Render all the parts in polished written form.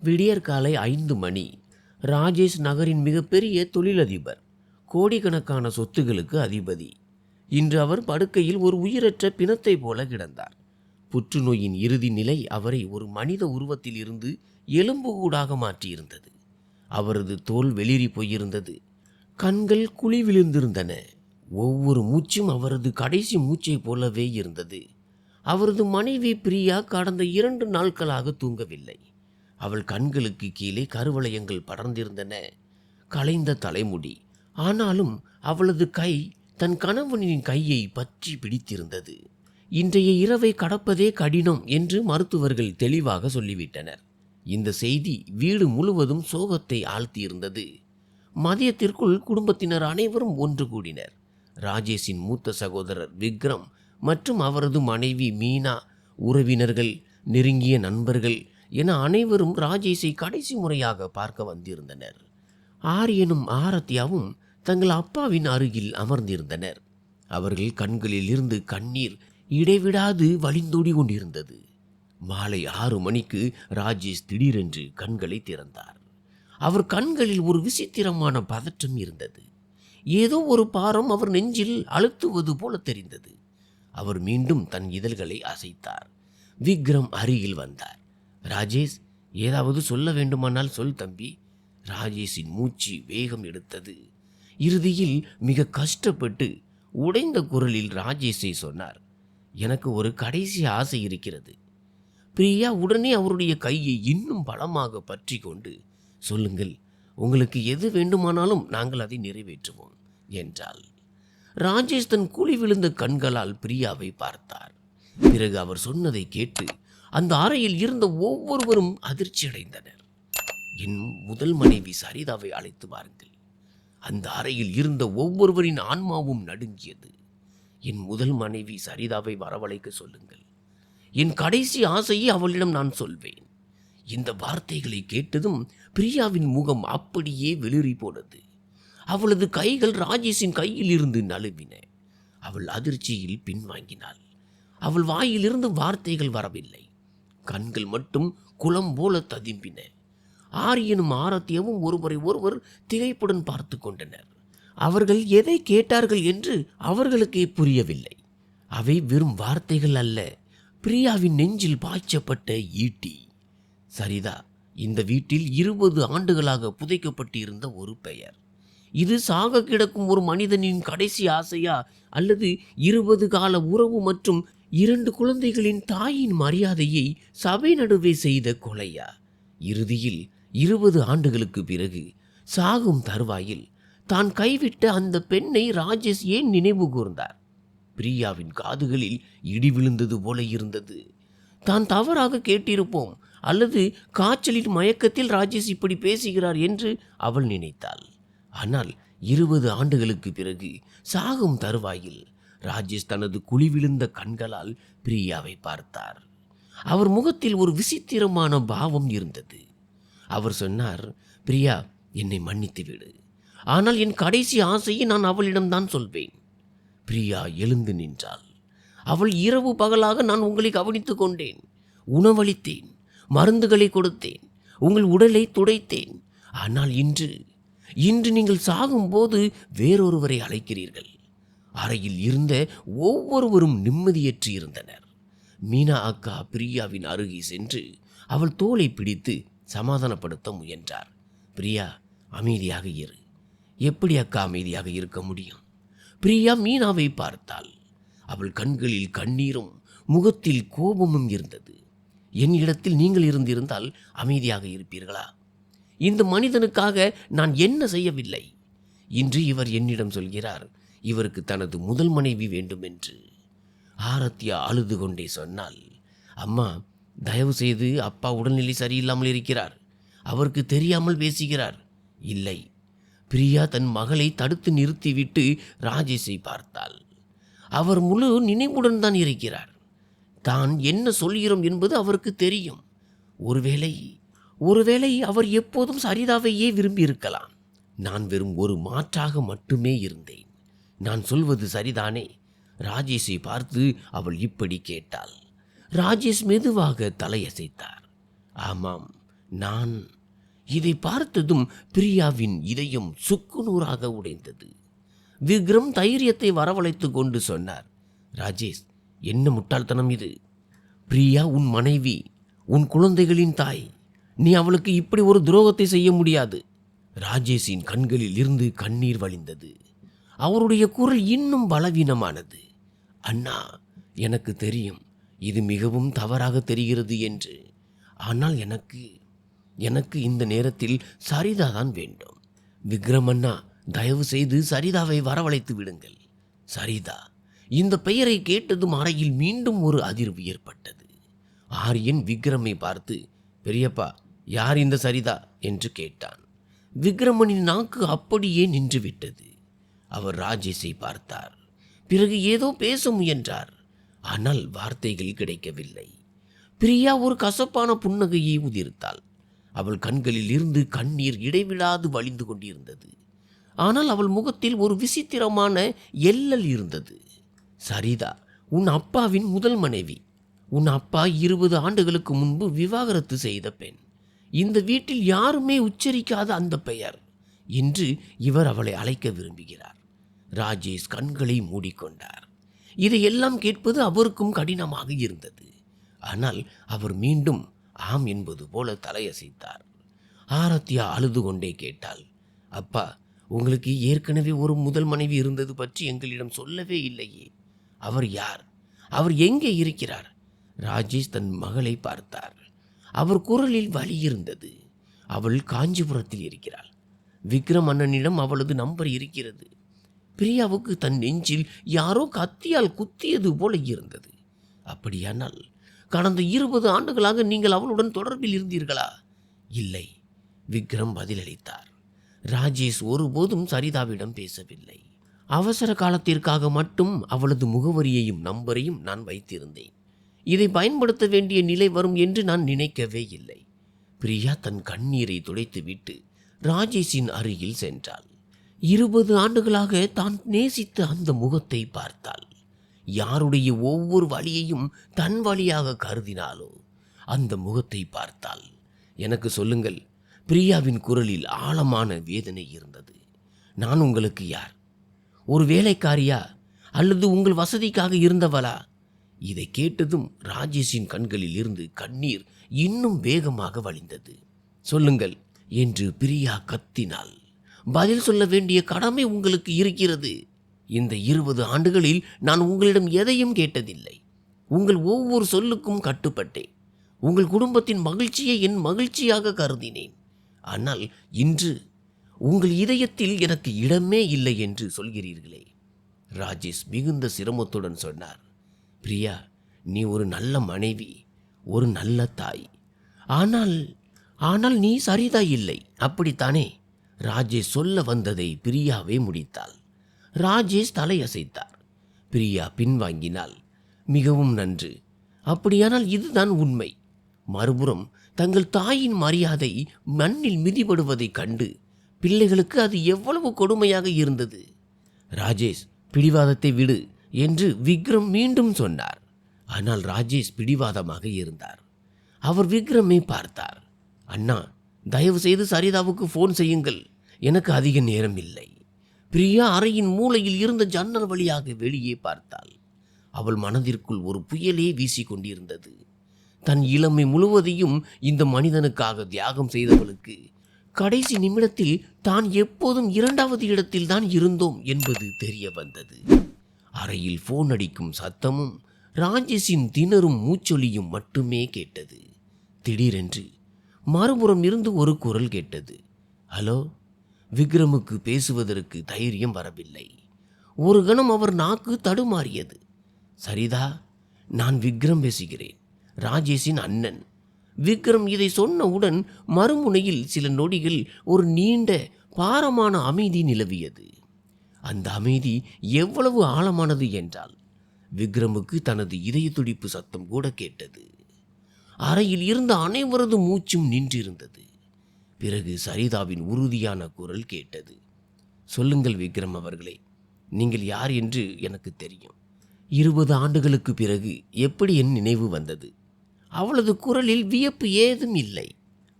விடியற்காலை 5 மணி. ராஜேஷ் நகரின் மிகப்பெரிய தொழிலதிபர், கோடிக்கணக்கான சொத்துகளுக்கு அதிபதி. இன்று அவர் படுக்கையில் ஒரு உயிரற்ற பிணத்தை போல கிடந்தார். புற்றுநோயின் இறுதி நிலை அவரை ஒரு மனித உருவத்தில் இருந்து எலும்புகூடாக மாற்றியிருந்தது. அவரது தோல் வெளிரி போயிருந்தது. கண்கள் குழி விழுந்திருந்தன. ஒவ்வொரு மூச்சும் அவரது கடைசி மூச்சை போலவே இருந்தது. அவரது மனைவி பிரியா கடந்த 2 நாட்களாக தூங்கவில்லை. அவள் கண்களுக்கு கீழே கருவளையங்கள் படர்ந்திருந்தன. கலைந்த தலைமுடி. ஆனாலும் அவளது கை தன் கணவனின் கையை பற்றி பிடித்திருந்தது. இன்றைய இரவை கடப்பதே கடினம் என்று மருத்துவர்கள் தெளிவாக சொல்லிவிட்டனர். இந்த செய்தி வீடு முழுவதும் சோகத்தை ஆழ்த்தியிருந்தது. மதியத்திற்குள் குடும்பத்தினர் அனைவரும் ஒன்று கூடினர். ராஜேஷின் மூத்த சகோதரர் விக்ரம் மற்றும் அவரது மனைவி மீனா, உறவினர்கள், நெருங்கிய நண்பர்கள் என அனைவரும் ராஜேஷை கடைசி முறையாக பார்க்க வந்திருந்தனர். ஆரியனும் ஆரத்யாவும் தங்கள் அப்பாவின் அருகில் அமர்ந்திருந்தனர். அவர்கள் கண்களில் இருந்து கண்ணீர் இடைவிடாது வழிந்தோடி கொண்டிருந்தது. மாலை 6 மணிக்கு ராஜேஷ் திடீரென்று கண்களை திறந்தார். அவர் கண்களில் ஒரு விசித்திரமான பதற்றம் இருந்தது. ஏதோ ஒரு பாரம் அவர் நெஞ்சில் அழுத்துவது போல தெரிந்தது. அவர் மீண்டும் தன் இதழ்களை அசைத்தார். விக்ரம் அருகில் வந்தார். ராஜேஷ், ஏதாவது சொல்ல வேண்டுமானால் சொல் தம்பி. ராஜேஷின் மூச்சு வேகம் எடுத்தது. இறுதியில் மிக கஷ்டப்பட்டு உடைந்த குரலில் ராஜேஷை சொன்னார், எனக்கு ஒரு கடைசி ஆசை இருக்கிறது. பிரியா உடனே அவருடைய கையை இன்னும் பலமாக பற்றி கொண்டு, சொல்லுங்கள், உங்களுக்கு எது வேண்டுமானாலும் நாங்கள் அதை நிறைவேற்றுவோம் என்றாள். ராஜேஷ் தன் குழி விழுந்த கண்களால் பிரியாவை பார்த்தார். பிறகு அவர் சொன்னதை கேட்டு அந்த அறையில் இருந்த ஒவ்வொருவரும் அதிர்ச்சி அடைந்தனர். என் முதல் மனைவி சரிதாவை அழைத்து வாருங்கள். அந்த அறையில் இருந்த ஒவ்வொருவரின் ஆன்மாவும் நடுங்கியது. என் முதல் மனைவி சரிதாவை வரவழைக்க சொல்லுங்கள். என் கடைசி ஆசையை அவளிடம் நான் சொல்வேன். இந்த வார்த்தைகளை கேட்டதும் பிரியாவின் முகம் அப்படியே வெளிரி போனது. அவளது கைகள் ராஜேஷின் கையில் இருந்து நழுவின. அவள் அதிர்ச்சியில் பின்வாங்கினாள். அவள் வாயிலிருந்து வார்த்தைகள் வரவில்லை. கண்கள் மட்டும் குளம் போல ததும்பின. ஆரியனும் ஆரத்தியமும் ஒருவரை ஒருவர் திகைப்புடன் பார்த்து கொண்டனர். அவர்கள் எதை கேட்டார்கள் என்று அவர்களுக்கே புரியவில்லை. அவை வெறும் வார்த்தைகள் அல்ல, பிரியாவின் நெஞ்சில் பாய்ச்சப்பட்ட ஈட்டி. சரிதா இந்த வீட்டில் 20 ஆண்டுகளாக புதைக்கப்பட்டிருந்த ஒரு பெயர். இது சாக கிடக்கும் ஒரு மனிதனின் கடைசி ஆசையா, அல்லது 20 கால உறவு மற்றும் 2 குழந்தைகளின் தாயின் மரியாதையை சபை நடுவே செய்த கொலையா? இறுதியில் 20 ஆண்டுகளுக்கு பிறகு சாகும் தருவாயில் தான் கைவிட்ட அந்த பெண்ணை ராஜேஷ் ஏன் நினைவு கூர்ந்தார்? பிரியாவின் காதுகளில் இடி விழுந்தது போல இருந்தது. தான் தவறாக கேட்டிருப்போம், அல்லது காய்ச்சலின் மயக்கத்தில் ராஜேஷ் இப்படி பேசுகிறார் என்று அவள் நினைத்தாள். ஆனால் 20 ஆண்டுகளுக்கு பிறகு சாகும் தருவாயில் ராஜேஷ் தனது குழி விழுந்த கண்களால் பிரியாவை பார்த்தார். அவர் முகத்தில் ஒரு விசித்திரமான பாவம் இருந்தது. அவர் சொன்னார், பிரியா, என்னை மன்னித்து விடு. ஆனால் என் கடைசி ஆசையை நான் அவளிடம்தான் சொல்வேன். பிரியா எழுந்து நின்றாள். அவள் இரவு பகலாக நான் உங்களை கவனித்துக் கொண்டேன், உணவளித்தேன், மருந்துகளை கொடுத்தேன், உங்கள் உடலை துடைத்தேன். ஆனால் இன்று நீங்கள் சாகும்போது வேறொருவரை அழைக்கிறீர்கள். அறையில் இருந்த ஒவ்வொருவரும் நிம்மதியற்று இருந்தனர். மீனா அக்கா பிரியாவின் அருகே சென்று அவள் தோலை பிடித்து சமாதானப்படுத்த முயன்றார். பிரியா, அமைதியாக இரு. எப்படி அக்கா அமைதியாக இருக்க முடியும்? பிரியா மீனாவை பார்த்தாள். அவள் கண்களில் கண்ணீரும் முகத்தில் கோபமும் இருந்தது. என் இடத்தில் நீங்கள் இருந்திருந்தால் அமைதியாக இருப்பீர்களா? இந்த மனிதனுக்காக நான் என்ன செய்யவில்லை? இன்று இவர் என்னிடம் சொல்கிறார், இவருக்கு தனது முதல் மனைவி வேண்டும் என்று. ஆரத்யா அழுது கொண்டே சொன்னாள், அம்மா, தயவு செய்து அப்பா உடல்நிலை சரியில்லாமல் இருக்கிறார், அவருக்கு தெரியாமல் பேசுகிறார். இல்லை. பிரியா தன் மகளை தடுத்து நிறுத்திவிட்டு ராஜேஷை பார்த்தாள். அவர் முழு நினைவுடன் தான் இருக்கிறார். தான் என்ன சொல்கிறோம் என்பது அவருக்கு தெரியும். ஒருவேளை அவர் எப்போதும் சரிதாவையே விரும்பியிருக்கலாம். நான் வெறும் ஒரு மாற்றாக மட்டுமே இருந்தேன். நான் சொல்வது சரிதானே? ராஜேஷை பார்த்து அவள் இப்படி கேட்டாள். ராஜேஷ் மெதுவாக தலையசைத்தார். ஆமாம், நான் இதை பார்த்ததும் பிரியாவின் இதயம் சுக்குநூறாக உடைந்தது. விக்ரம் தைரியத்தை வரவழைத்து கொண்டு சொன்னார், ராஜேஷ், என்ன முட்டாள்தனம் இது? பிரியா உன் மனைவி, உன் குழந்தைகளின் தாய். நீ அவளுக்கு இப்படி ஒரு துரோகத்தை செய்ய முடியாது. ராஜேஷின் கண்களில் இருந்து கண்ணீர் வழிந்தது. அவருடைய குரல் இன்னும் பலவீனமானது. அண்ணா, எனக்கு தெரியும் இது மிகவும் தவறாக தெரிகிறது என்று. ஆனால் எனக்கு இந்த நேரத்தில் சரிதா தான் வேண்டும். விக்ரம் அண்ணா, தயவு செய்து சரிதாவை வரவழைத்து விடுங்கள். சரிதா, இந்த பெயரை கேட்டதும் அறையில் மீண்டும் ஒரு அதிர்வு ஏற்பட்டது. ஆரியன் விக்ரமை பார்த்து, பெரியப்பா, யார் இந்த சரிதா என்று கேட்டான். விக்ரமனின் நாக்கு அப்படியே நின்றுவிட்டது. அவர் ராஜேஷை பார்த்தார். பிறகு ஏதோ பேச முயன்றார். ஆனால் வார்த்தைகள் கிடைக்கவில்லை. பிரியா ஒரு கசப்பான புன்னகையை உதிர்த்தாள். அவள் கண்களில் இருந்து கண்ணீர் இடைவிடாது வழிந்து கொண்டிருந்தது. ஆனால் அவள் முகத்தில் ஒரு விசித்திரமான எல்லல் இருந்தது. சரிதா, உன் அப்பாவின் முதல் மனைவி. உன் அப்பா 20 ஆண்டுகளுக்கு முன்பு விவாகரத்து செய்த பெண். இந்த வீட்டில் யாருமே உச்சரிக்காத அந்த பெயர். இன்று இவர் அவளை அழைக்க விரும்புகிறார். ராஜேஷ் கண்களை மூடிக்கொண்டார். இதையெல்லாம் கேட்பது அவருக்கும் கடினமாக இருந்தது. ஆனால் அவர் மீண்டும் ஆம் என்பது போல தலையசைத்தார். ஆரத்யா அழுது கொண்டே கேட்டாள், அப்பா, உங்களுக்கு ஏற்கனவே ஒரு முதல் மனைவி இருந்தது பற்றி எங்களிடம் சொல்லவே இல்லையே. அவர் யார்? அவர் எங்கே இருக்கிறார்? ராஜேஷ் தன் மகளை பார்த்தார். அவர் குரலில் வலி இருந்தது. அவள் காஞ்சிபுரத்தில் இருக்கிறாள். விக்ரம் அண்ணனிடம் அவளது நம்பர் இருக்கிறது. பிரியாவுக்கு தன் நெஞ்சில் யாரோ கத்தியால் குத்தியது போல இருந்தது. அப்படியானால் கடந்த 20 ஆண்டுகளாக நீங்கள் அவளுடன் தொடர்பில் இருந்தீர்களா? இல்லை, விக்ரம் பதிலளித்தார். ராஜேஷ் ஒருபோதும் சரிதாவிடம் பேசவில்லை. அவசர காலத்திற்காக மட்டும் அவளது முகவரியையும் நம்பரையும் நான் வைத்திருந்தேன். இதை பயன்படுத்த வேண்டிய நிலை வரும் என்று நான் நினைக்கவே இல்லை. பிரியா தன் கண்ணீரை துடைத்துவிட்டு ராஜேஷின் அருகில் சென்றாள். 20 ஆண்டுகளாக தான் நேசித்த அந்த முகத்தை பார்த்தாள். யாருடைய ஒவ்வொரு வழியையும் தன் வழியாக கருதினாலோ அந்த முகத்தை பார்த்தாள். எனக்கு சொல்லுங்கள், பிரியாவின் குரலில் ஆழமான வேதனை இருந்தது. நான் உங்களுக்கு யார்? ஒரு வேலைக்காரியா அல்லது உங்கள் வசதிக்காக இருந்தவளா? இதை கேட்டதும் ராஜேஷின் கண்களில் இருந்து கண்ணீர் இன்னும் வேகமாக வழிந்தது. சொல்லுங்கள் என்று பிரியா கத்தினாள். பதில் சொல்ல வேண்டிய கடமை உங்களுக்கு இருக்கிறது. இந்த 20 ஆண்டுகளில் நான் உங்களிடம் எதையும் கேட்டதில்லை. உங்கள் ஒவ்வொரு சொல்லுக்கும் கட்டுப்பட்டேன். உங்கள் குடும்பத்தின் மகிழ்ச்சியை என் மகிழ்ச்சியாக கருதினேன். ஆனால் இன்று உங்கள் இதயத்தில் எனக்கு இடமே இல்லை என்று சொல்கிறீர்களே. ராஜேஷ் மிகுந்த சிரமத்துடன் சொன்னார், பிரியா, நீ ஒரு நல்ல மனைவி, ஒரு நல்ல தாய். ஆனால் நீ சரிதா இல்லை, அப்படித்தானே? ராஜேஷ் சொல்ல வந்ததை பிரியாவே முடித்தாள். ராஜேஷ் தலையசைத்தார். பிரியா பின்வாங்கினாள். மிகவும் நன்று. அப்படியானால் இதுதான் உண்மை. மறுபுறம் தங்கள் தாயின் மரியாதை மண்ணில் மிதிபடுவதைக் கண்டு பிள்ளைகளுக்கு அது எவ்வளவு கொடுமையாக இருந்தது. ராஜேஷ், பிடிவாதத்தை விடு என்று விக்ரம் மீண்டும் சொன்னார். ஆனால் ராஜேஷ் பிடிவாதமாக இருந்தார். அவர் விக்ரமை பார்த்தார். அண்ணா, தயவு செய்து சரிதாவுக்கு ஃபோன் செய்யுங்கள். எனக்கு அதிக நேரம் இல்லை. பிரியா அறையின் மூலையில் இருந்த ஜன்னல் வழியாக வெளியே பார்த்தாள். அவள் மனதிற்குள் ஒரு புயலே வீசிக்கொண்டிருந்தது. தன் இளமை முழுவதையும் இந்த மனிதனுக்காக தியாகம் செய்தவளுக்கு கடைசி நிமிடத்தில் தான் எப்போதும் 2வது இடத்தில் தான் இருந்தோம் என்பது தெரிய வந்தது. அறையில் போன் அடிக்கும் சத்தமும் ராஜேஷின் திணறும் மூச்சொலியும் மட்டுமே கேட்டது. திடீரென்று மறுபுறம் இருந்து ஒரு குரல் கேட்டது. ஹலோ. விக்ரமுக்கு பேசுவதற்கு தைரியம் வரவில்லை. ஒரு கணம் அவர் நாக்கு தடுமாறியது. சரிதா, நான் விக்ரம் பேசுகிறேன், ராஜேஷின் அண்ணன். விக்ரம் இதை சொன்னவுடன் மறுமுனையில் சில நொடிகள் ஒரு நீண்ட பாரமான அமைதி நிலவியது. அந்த அமைதி எவ்வளவு ஆழமானது என்றால் விக்ரமுக்கு தனது இதய துடிப்பு சத்தம் கூட கேட்டது. அறையில் இருந்த அனைவரது மூச்சும் நின்றிருந்தது. பிறகு சரிதாவின் உறுதியான குரல் கேட்டது. சொல்லுங்கள் விக்ரம் அவர்களே, நீங்கள் யார் என்று எனக்கு தெரியும். 20 ஆண்டுகளுக்கு பிறகு எப்படி என் நினைவு வந்தது? அவளது குரலில் வியப்பு ஏதும் இல்லை.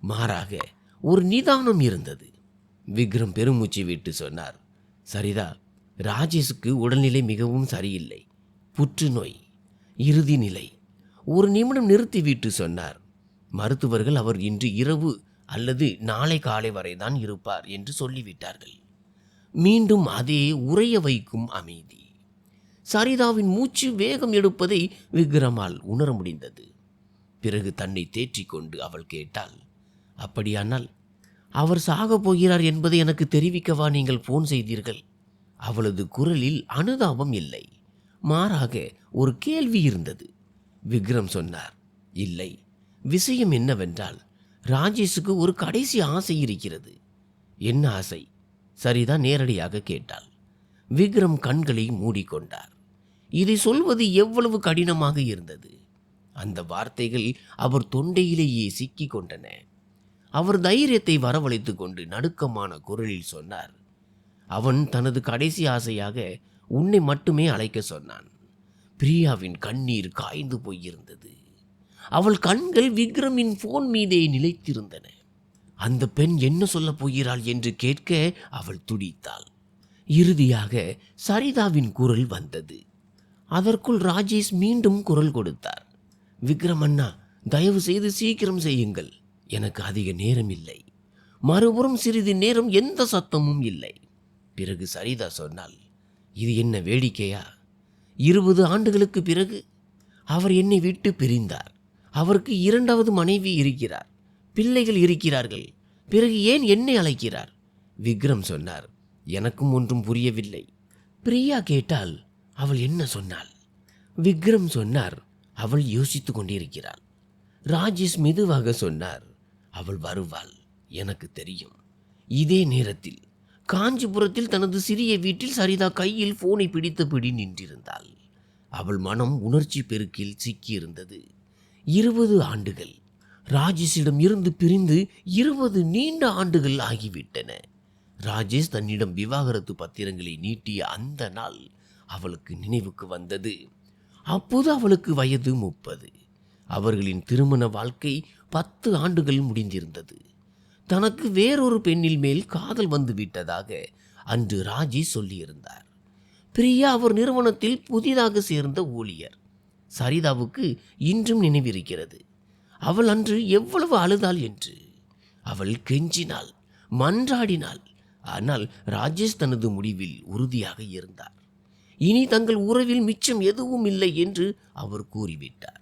மாறாக ஒரு நிதானம் இருந்தது. விக்ரம் பெருமூச்சு விட்டு சொன்னார், சரிதா, ராஜேஷுக்கு உடல்நிலை மிகவும் சரியில்லை, புற்றுநோய், இறுதி நிலை. ஒரு நிமிடம் நிறுத்திவிட்டு சொன்னார், மருத்துவர்கள் அவர் இன்று இரவு அல்லது நாளை காலை வரைதான் இருப்பார் என்று சொல்லிவிட்டார்கள். மீண்டும் அதே உறைய வைக்கும் அமைதி. சரிதாவின் மூச்சு வேகம் எடுப்பதை விக்ரமால் உணர முடிந்தது. பிறகு தன்னை தேற்றிக்கொண்டு அவள் கேட்டாள், அப்படியானால் அவர் சாகப் போகிறார் என்பதை எனக்கு தெரிவிக்கவா நீங்கள் போன் செய்தீர்கள்? அவளது குரலில் அனுதாபம் இல்லை, மாறாக ஒரு கேள்வி இருந்தது. விக்ரம் சொன்னார், இல்லை, விஷயம் என்னவென்றால் ராஜேஷுக்கு ஒரு கடைசி ஆசை இருக்கிறது. என்ன ஆசை? சரிதா நேரடியாக கேட்டாள். விக்ரம் கண்களை மூடிக்கொண்டார். இதை சொல்வது எவ்வளவு கடினமாக இருந்தது. அந்த வார்த்தைகள் அவர் தொண்டையிலேயே சிக்கிக் கொண்டன. அவர் தைரியத்தை வரவழைத்து கொண்டு நடுக்கமான குரலில் சொன்னார், அவன் தனது கடைசி ஆசையாக உன்னை மட்டுமே அழைக்க சொன்னான். பிரியாவின் கண்ணீர் காய்ந்து போயிருந்தது. அவள் கண்கள் விக்ரமின் போன் மீதே நிலைத்திருந்தன. அந்த பெண் என்ன சொல்லப் போகிறாள் என்று கேட்க அவள் துடித்தாள். இறுதியாக சரிதாவின் குரல் வந்தது. அதற்குள் ராஜேஷ் மீண்டும் குரல் கொடுத்தார், விக்ரம் அண்ணா, தயவு செய்து சீக்கிரம் செய்யுங்கள், எனக்கு அதிக நேரம் இல்லை. மறுபுறம் சிறிது நேரம் எந்த சத்தமும் இல்லை. பிறகு சரிதா சொன்னாள், இது என்ன வேடிக்கையா? 20 ஆண்டுகளுக்கு பிறகு அவர் என்னை விட்டு பிரிந்தார். அவருக்கு 2வது மனைவி இருக்கிறார், பிள்ளைகள் இருக்கிறார்கள். பிறகு ஏன் என்னை அழைக்கிறார்? விக்ரம் சொன்னார், எனக்கும் ஒன்றும் புரியவில்லை. பிரியா கேட்டால், அவள் என்ன சொன்னாள்? விக்ரம் சொன்னார், அவள் யோசித்துக் கொண்டிருக்கிறாள். ராஜேஷ் மெதுவாக சொன்னார், அவள் வருவாள், எனக்கு தெரியும். இதே நேரத்தில் காஞ்சிபுரத்தில் தனது சிறிய வீட்டில் சரிதா கையில் போனை பிடித்தபடி நின்றிருந்தாள். அவள் மனம் உணர்ச்சி பெருக்கில் சிக்கியிருந்தது. 20 ஆண்டுகள் ராஜேஷிடம் இருந்து பிரிந்து 20 நீண்ட ஆண்டுகள் ஆகிவிட்டன. ராஜேஷ் தன்னிடம் விவாகரத்து பத்திரங்களை நீட்டிய அந்த நாள் அவளுக்கு நினைவுக்கு வந்தது. அப்போது அவளுக்கு வயது 30. அவர்களின் திருமண வாழ்க்கை 10 ஆண்டுகள் முடிந்திருந்தது. தனக்கு வேறொரு பெண்ணில் மேல் காதல் வந்து விட்டதாக அன்று ராஜேஷ் சொல்லியிருந்தார். பிரியா அவர் நிறுவனத்தில் புதிதாக சேர்ந்த ஊழியர். சரிதாவுக்கு இன்றும் நினைவிருக்கிறது. அவள் அன்று எவ்வளவு அழுதாள் என்று. அவள் கெஞ்சினாள், மன்றாடினாள். ஆனால் ராஜேஷ் தனது முடிவில் உறுதியாக இருந்தார். இனி தங்கள் உறவில் மிச்சம் எதுவும் இல்லை என்று அவர் கூறிவிட்டார்.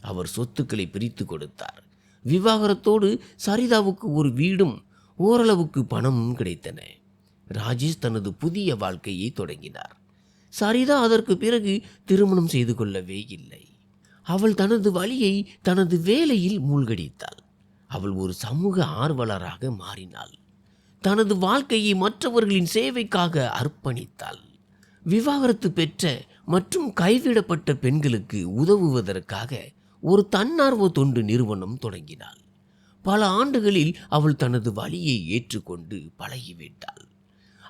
அவர் சொத்துக்களை பிரித்து கொடுத்தார். விவாகரத்தோடு சரிதாவுக்கு ஒரு வீடும் ஓரளவுக்கு பணமும் கிடைத்தன. ராஜேஷ் தனது புதிய வாழ்க்கையை தொடங்கினார். சரிதா அதற்கு பிறகு திருமணம் செய்து கொள்ளவே இல்லை. அவள் தனது வழியை தனது வேலையில் மூழ்கடித்தாள். அவள் ஒரு சமூக ஆர்வலராக மாறினாள். தனது வாழ்க்கையை மற்றவர்களின் சேவைக்காக அர்ப்பணித்தாள். விவாகரத்து பெற்ற மற்றும் கைவிடப்பட்ட பெண்களுக்கு உதவுவதற்காக ஒரு தன்னார்வ தொண்டு நிறுவனம் தொடங்கினாள். பல ஆண்டுகளில் அவள் தனது வழியை ஏற்றுக்கொண்டு பழகிவிட்டாள்.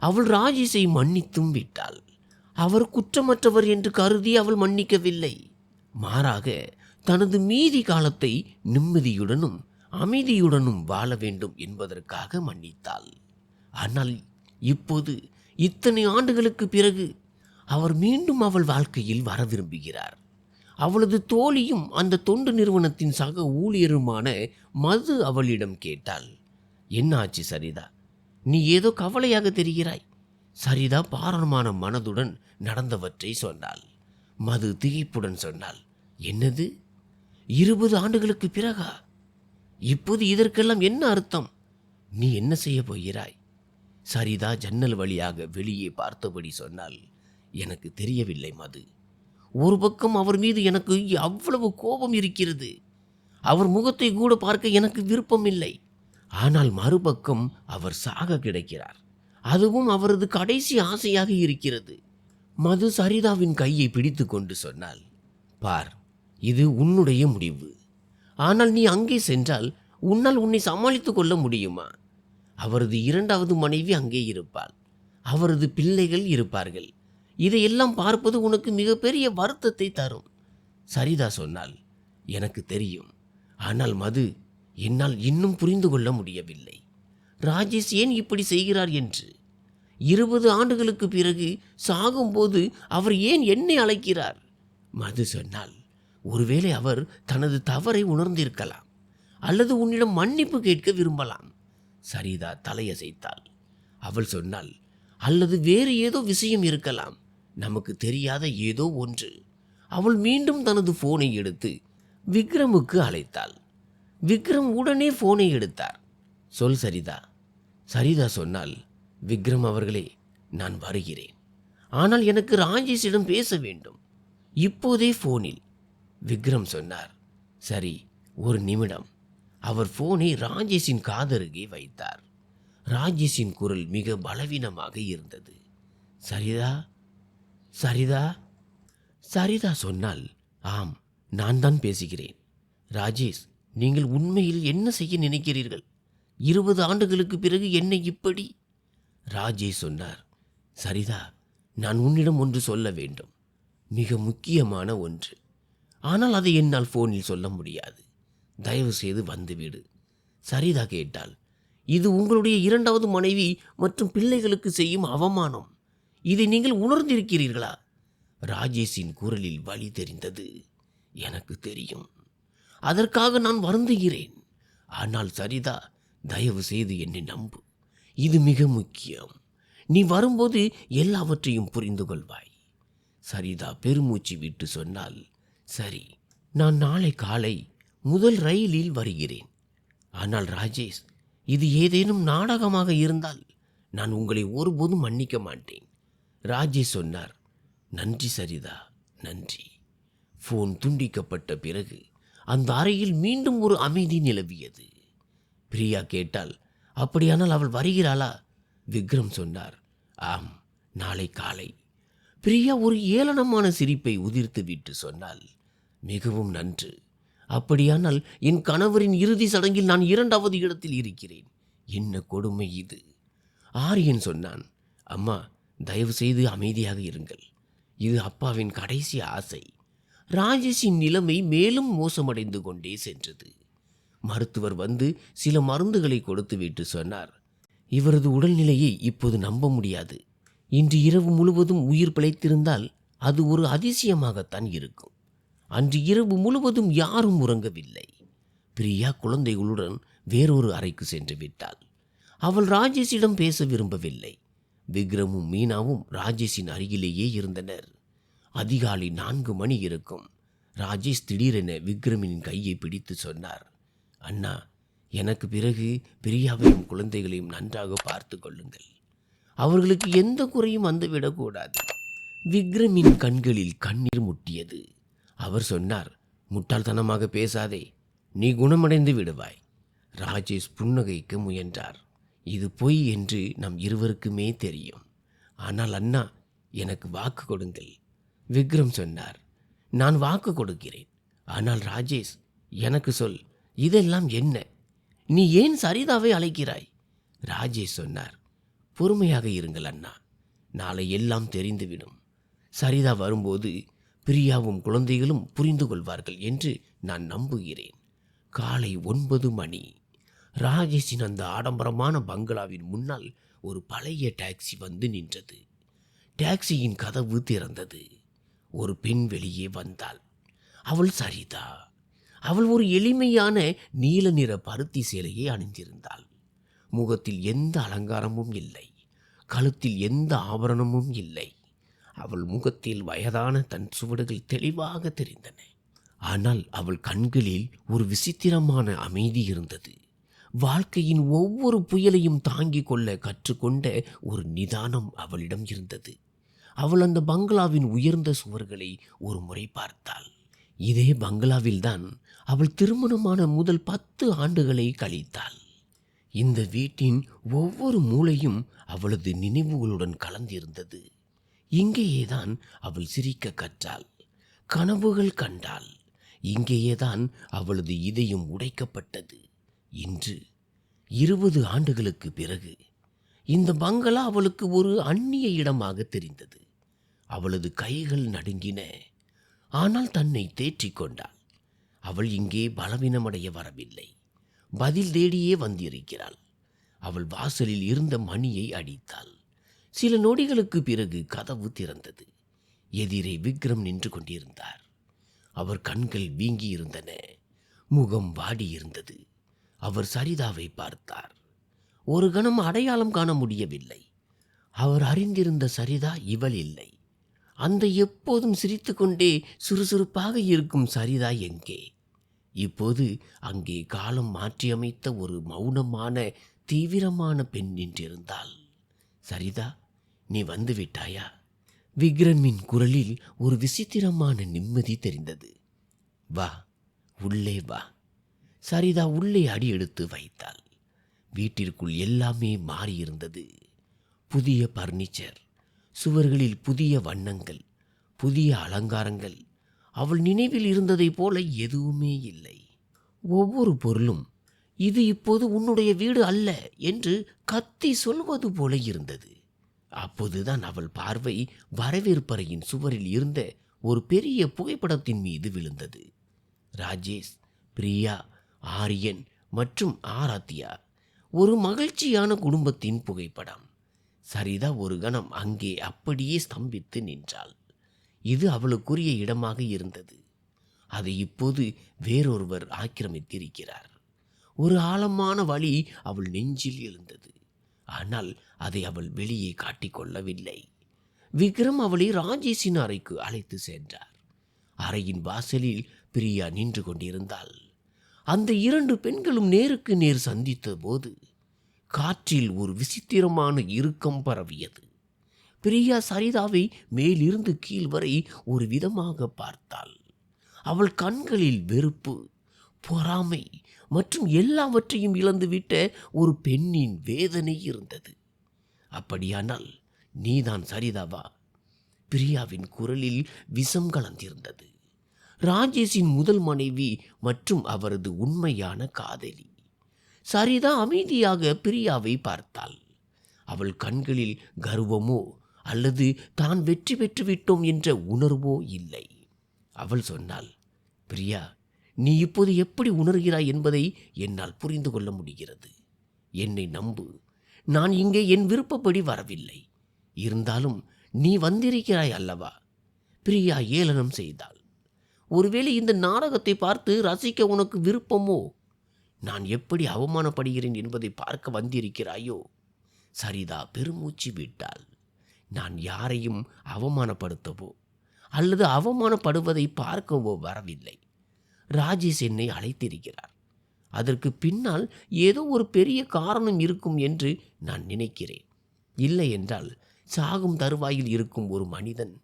அவள் ராஜேஷை மன்னித்தும் விட்டாள். அவர் குற்றமற்றவர் என்று கருதி அவள் மன்னிக்கவில்லை. மாறாக தனது மீதி காலத்தை நிம்மதியுடனும் அமைதியுடனும் வாழ வேண்டும் என்பதற்காக மன்னித்தாள். ஆனால் இப்போது இத்தனை ஆண்டுகளுக்கு பிறகு அவர் மீண்டும் அவள் வாழ்க்கையில் வர விரும்புகிறார். அவளது தோழியும் அந்த தொண்டு நிறுவனத்தின் சக ஊழியருமான மது அவளிடம் கேட்டாள், என்ன ஆச்சு சரிதா? நீ ஏதோ கவலையாக தெரிகிறாய். சரிதா பாரமான மனதுடன் நடந்தவற்றை சொன்னாள். மது திகைப்புடன் சொன்னாள், என்னது, 20 ஆண்டுகளுக்கு பிறகா? இப்போது இதற்கெல்லாம் என்ன அர்த்தம்? நீ என்ன செய்ய போகிறாய்? சரிதா ஜன்னல் வழியாக வெளியே பார்த்தபடி சொன்னால், எனக்கு தெரியவில்லை மது. ஒரு பக்கம் அவர் மீது எனக்கு அவ்வளவு கோபம் இருக்கிறது. அவர் முகத்தை கூட பார்க்க எனக்கு விருப்பம் இல்லை. ஆனால் மறுபக்கம் அவர் சாக கிடைக்கிறார். அதுவும் அவரது கடைசி ஆசையாக இருக்கிறது. மது சரிதாவின் கையை பிடித்து கொண்டு சொன்னாள், பார், இது உன்னுடைய முடிவு. ஆனால் நீ அங்கே சென்றால் உன்னால் உன்னை சமாளித்து கொள்ள முடியுமா? அவரது 2வது மனைவி அங்கே இருப்பாள். அவரது பிள்ளைகள் இருப்பார்கள். இதையெல்லாம் பார்ப்பது உனக்கு மிகப்பெரிய வருத்தத்தை தரும். சரிதா சொன்னாள், எனக்கு தெரியும். ஆனால் மது, என்னால் இன்னும் புரிந்து கொள்ள முடியவில்லை. ராஜேஷ் ஏன் இப்படி செய்கிறார் என்று. 20 ஆண்டுகளுக்கு பிறகு சாகும்போது அவர் ஏன் என்னை அழைக்கிறார்? மது சொன்னாள், ஒருவேளை அவர் தனது தவறை உணர்ந்திருக்கலாம், அல்லது உன்னிடம் மன்னிப்பு கேட்க விரும்பலாம். சரிதா தலையசைத்தாள். அவள் சொன்னாள், அல்லது வேறு ஏதோ விஷயம் இருக்கலாம், நமக்கு தெரியாத ஏதோ ஒன்று. அவள் மீண்டும் தனது போனை எடுத்து விக்ரமுக்கு அழைத்தாள். விக்ரம் உடனே போனை எடுத்தார். சொல் சரிதா. சரிதா சொன்னால், விக்ரம் அவர்களே, நான் வருகிறேன். ஆனால் எனக்கு ராஜேஷிடம் பேச வேண்டும், இப்போதே போனில். விக்ரம் சொன்னார், சரி, ஒரு நிமிடம். அவர் போனை ராஜேஷின் காதருகே வைத்தார். ராஜேஷின் குரல் மிக பலவீனமாக இருந்தது. சரிதா, சரிதா. சரிதா சொன்னால், ஆம், நான் தான் பேசுகிறேன். ராஜேஷ், நீங்கள் உண்மையில் என்ன செய்ய நினைக்கிறீர்கள்? 20 ஆண்டுகளுக்கு பிறகு என்னை இப்படி? ராஜேஷ் சொன்னார், சரிதா, நான் உன்னிடம் ஒன்று சொல்ல வேண்டும், மிக முக்கியமான ஒன்று. ஆனால் அதை என்னால் போனில் சொல்ல முடியாது. தயவு செய்து வந்துவிடு. சரிதா கேட்டாள், இது உங்களுடைய 2வது மனைவி மற்றும் பிள்ளைகளுக்கு செய்யும் அவமானம். இதை நீங்கள் உணர்ந்திருக்கிறீர்களா? ராஜேஷின் குரலில் வலி தெரிந்தது. எனக்கு தெரியும், அதற்காக நான் வருந்துகிறேன். ஆனால் சரிதா, தயவு செய்து என்னை நம்பு. இது மிக முக்கியம். நீ வரும்போது எல்லாவற்றையும் புரிந்து கொள்வாய். சரிதா பெருமூச்சு விட்டு சொன்னால், சரி, நான் நாளை காலை முதல் ரயிலில் வருகிறேன். ஆனால் ராஜேஷ், இது ஏதேனும் நாடகமாக இருந்தால் நான் உங்களை ஒருபோதும் மன்னிக்க மாட்டேன். ராஜேஷ் சொன்னார், நன்றி சரிதா, நன்றி. போன் துண்டிக்கப்பட்ட பிறகு அந்த அறையில் மீண்டும் ஒரு அமைதி நிலவியது. பிரியா கேட்டால், அப்படியானால் அவள் வருகிறாளா? விக்ரம் சொன்னார், ஆம், நாளை காலை. பிரியா ஒரு ஏளனமான சிரிப்பை உதிர்த்து விட்டு சொன்னாள், மிகவும் நன்று. அப்படியானால் என் கணவரின் இறுதி சடங்கில் நான் 2வது இடத்தில் இருக்கிறேன். என்ன கொடுமை இது! ஆரியன் சொன்னான், அம்மா, தயவு செய்து அமைதியாக இருங்கள். இது அப்பாவின் கடைசி ஆசை. ராஜேஷின் நிலைமை மேலும் மோசமடைந்து கொண்டே சென்றது. மருத்துவர் வந்து சில மருந்துகளை கொடுத்துவிட்டு சொன்னார், இவரது உடல்நிலையை இப்போது நம்ப முடியாது. இன்று இரவு முழுவதும் உயிர் பிழைத்திருந்தால் அது ஒரு அதிசயமாகத்தான் இருக்கும். அன்று இரவு முழுவதும் யாரும் உறங்கவில்லை. பிரியா குழந்தைகளுடன் வேறொரு அறைக்கு சென்று விட்டாள். அவள் ராஜேஷிடம் பேச விரும்பவில்லை. விக்ரமும் மீனாவும் ராஜேஷின் அருகிலேயே இருந்தனர். அதிகாலை 4 மணி இருக்கும். ராஜேஷ் திடீரென விக்ரமின் கையை பிடித்து சொன்னார், அண்ணா, எனக்கு பிறகு பிரியாவையும் குழந்தைகளையும் நன்றாக பார்த்து கொள்ளுங்கள். அவர்களுக்கு எந்த குறையும் வந்துவிடக்கூடாது. விக்ரமின் கண்களில் கண்ணீர் முட்டியது. அவர் சொன்னார், முட்டாள்தனமாக பேசாதே, நீ குணமடைந்து விடுவாய். ராஜேஷ் புன்னகைக்க முயன்றார். இது பொய் என்று நம் இருவருக்குமே தெரியும். ஆனால் அண்ணா, எனக்கு வாக்கு கொடுங்கள். விக்ரம் சொன்னார், நான் வாக்கு கொடுக்கிறேன். ஆனால் ராஜேஷ், எனக்கு சொல், இதெல்லாம் என்ன? நீ ஏன் சரிதாவை அழைக்கிறாய்? ராஜேஷ் சொன்னார், பொறுமையாக இருங்கள் அண்ணா, நாளை எல்லாம் தெரிந்துவிடும். சரிதா வரும்போது பிரியாவும் குழந்தைகளும் புரிந்து கொள்வார்கள் என்று நான் நம்புகிறேன். காலை 9 மணி. ராஜேஷின் அந்த ஆடம்பரமான பங்களாவின் முன்னால் ஒரு பழைய டாக்ஸி வந்து நின்றது. டாக்ஸியின் கதவு திறந்தது. ஒரு பெண் வெளியே வந்தாள். அவள் சரிதா. அவள் ஒரு எளிமையான நீல நிற பருத்தி சேலையை அணிந்திருந்தாள். முகத்தில் எந்த அலங்காரமும் இல்லை. கழுத்தில் எந்த ஆபரணமும் இல்லை. அவள் முகத்தில் வயதான தன் சுவடுகள் தெளிவாக தெரிந்தன. ஆனால் அவள் கண்களில் ஒரு விசித்திரமான அமைதி இருந்தது. வாழ்க்கையின் ஒவ்வொரு புயலையும் தாங்கிக் கொள்ள கற்றுக்கொண்ட ஒரு நிதானம் அவளிடம் இருந்தது. அவள் அந்த பங்களாவின் உயர்ந்த சுவர்களை ஒரு முறை பார்த்தாள். இதே பங்களாவில்தான் அவள் திருமணமான முதல் 10 ஆண்டுகளை கழித்தாள். இந்த வீட்டின் ஒவ்வொரு மூலையும் அவளது நினைவுகளுடன் கலந்திருந்தது. இங்கேயேதான் அவள் சிரிக்க கற்றாள், கனவுகள் கண்டாள். இங்கேயேதான் அவளது இதயம் உடைக்கப்பட்டது. இன்று 20 ஆண்டுகளுக்கு பிறகு இந்த பங்களா அவளுக்கு ஒரு அந்நிய இடமாக தெரிந்தது. அவளது கைகள் நடுங்கின. ஆனால் தன்னை தேற்றிக் கொண்டாள். அவள் இங்கே பலவீனமடைய வரவில்லை, பதில் தேடியே வந்திருக்கிறாள். அவள் வாசலில் இருந்த மணியை அடித்தாள். சில நொடிகளுக்கு பிறகு கதவு திறந்தது. எதிரே விக்ரம் நின்று கொண்டிருந்தார். அவர் கண்கள் வீங்கி இருந்தன, முகம் வாடியிருந்தது. அவர் சரிதாவை பார்த்தார். ஒரு கணம் அடையாளம் காண முடியவில்லை. அவர் அறிந்திருந்த சரிதா இவள் இல்லை. அந்த எப்போதும் சிரித்துக்கொண்டே சுறுசுறுப்பாக இருக்கும் சரிதா எங்கே? இப்போது அங்கே காலம் மாற்றியமைத்த ஒரு மௌனமான தீவிரமான பெண் நின்றிருந்தாள். சரிதா, நீ வந்து விட்டாயா? விக்ரமின் குரலில் ஒரு விசித்திரமான நிம்மதி தெரிந்தது. வா, உள்ளே வா. சரிதா உள்ளே அடி எடுத்து வைத்தாள். வீட்டிற்குள் எல்லாமே மாறியிருந்தது. புதிய பர்னிச்சர், சுவர்களில் புதிய வண்ணங்கள், புதிய அலங்காரங்கள். அவள் நினைவில் இருந்ததைப் போல எதுவுமே இல்லை. ஒவ்வொரு பொருளும் இது இப்போது உன்னுடைய வீடு அல்ல என்று கத்தி சொல்வது போல இருந்தது. அப்போதுதான் அவள் பார்வை வரவேற்பறையின் சுவரில் இருந்த ஒரு பெரிய புகைப்படத்தின் மீது விழுந்தது. ராஜேஷ், பிரியா, ஆரியன் மற்றும் ஆராத்யா, ஒரு மகிழ்ச்சியான குடும்பத்தின் புகைப்படம். சரிதா ஒரு கணம் அங்கே அப்படியே ஸ்தம்பித்து நின்றாள். இது அவளுக்குரிய இடமாக இருந்தது. அதை இப்போது வேறொருவர் ஆக்கிரமித்திருக்கிறார். ஒரு ஆழமான வலி அவள் நெஞ்சில் எழுந்தது. ஆனால் அதை அவள் வெளியே காட்டிக்கொள்ளவில்லை. விக்ரம் அவளை ராஜேஷின் அறைக்கு அழைத்து சென்றார். அறையின் வாசலில் பிரியா நின்று கொண்டிருந்தாள். அந்த இரண்டு பெண்களும் நேருக்கு நேர் சந்தித்த போது காற்றில் ஒரு விசித்திரமான இறுக்கம் பரவியது. பிரியா சரிதாவை மேலிருந்து கீழ் வரை ஒரு விதமாக பார்த்தாள். அவள் கண்களில் வெறுப்பு, பொறாமை மற்றும் எல்லாவற்றையும் இழந்துவிட்ட ஒரு பெண்ணின் வேதனை இருந்தது. அப்படியானால் நீதான் சரிதாவா? பிரியாவின் குரலில் விஷம் கலந்திருந்தது. ராஜேஷின் முதல் மனைவி மற்றும் அவரது உண்மையான காதலி. சரிதா அமைதியாக பிரியாவை பார்த்தாள். அவள் கண்களில் கர்வமோ அல்லது தான் வெற்றி பெற்று விட்டோம் என்ற உணர்வோ இல்லை. அவள் சொன்னாள், பிரியா, நீ இப்போது எப்படி உணர்கிறாய் என்பதை என்னால் புரிந்து கொள்ள முடிகிறது. என்னை நம்பு. நான் இங்கே என் விருப்பப்படி வரவில்லை. இருந்தாலும் நீ வந்திருக்கிறாய் அல்லவா? பிரியா ஏளனம் செய்தாள். ஒருவேளை இந்த நாடகத்தை பார்த்து ரசிக்க உனக்கு விருப்பமோ? நான் எப்படி அவமானப்படுகிறேன் என்பதை பார்க்க வந்திருக்கிறாயோ? சரிதா பெருமூச்சு விட்டாள். நான் யாரையும் அவமானப்படுத்தவோ அல்லது அவமானப்படுவதை பார்க்கவோ வரவில்லை. ராஜேஷ் என்னை அழைத்திருக்கிறார். அதற்கு பின்னால் ஏதோ ஒரு பெரிய காரணம் இருக்கும் என்று நான் நினைக்கிறேன். இல்லை என்றால் சாகும் தருவாயில் இருக்கும் ஒரு மனிதன்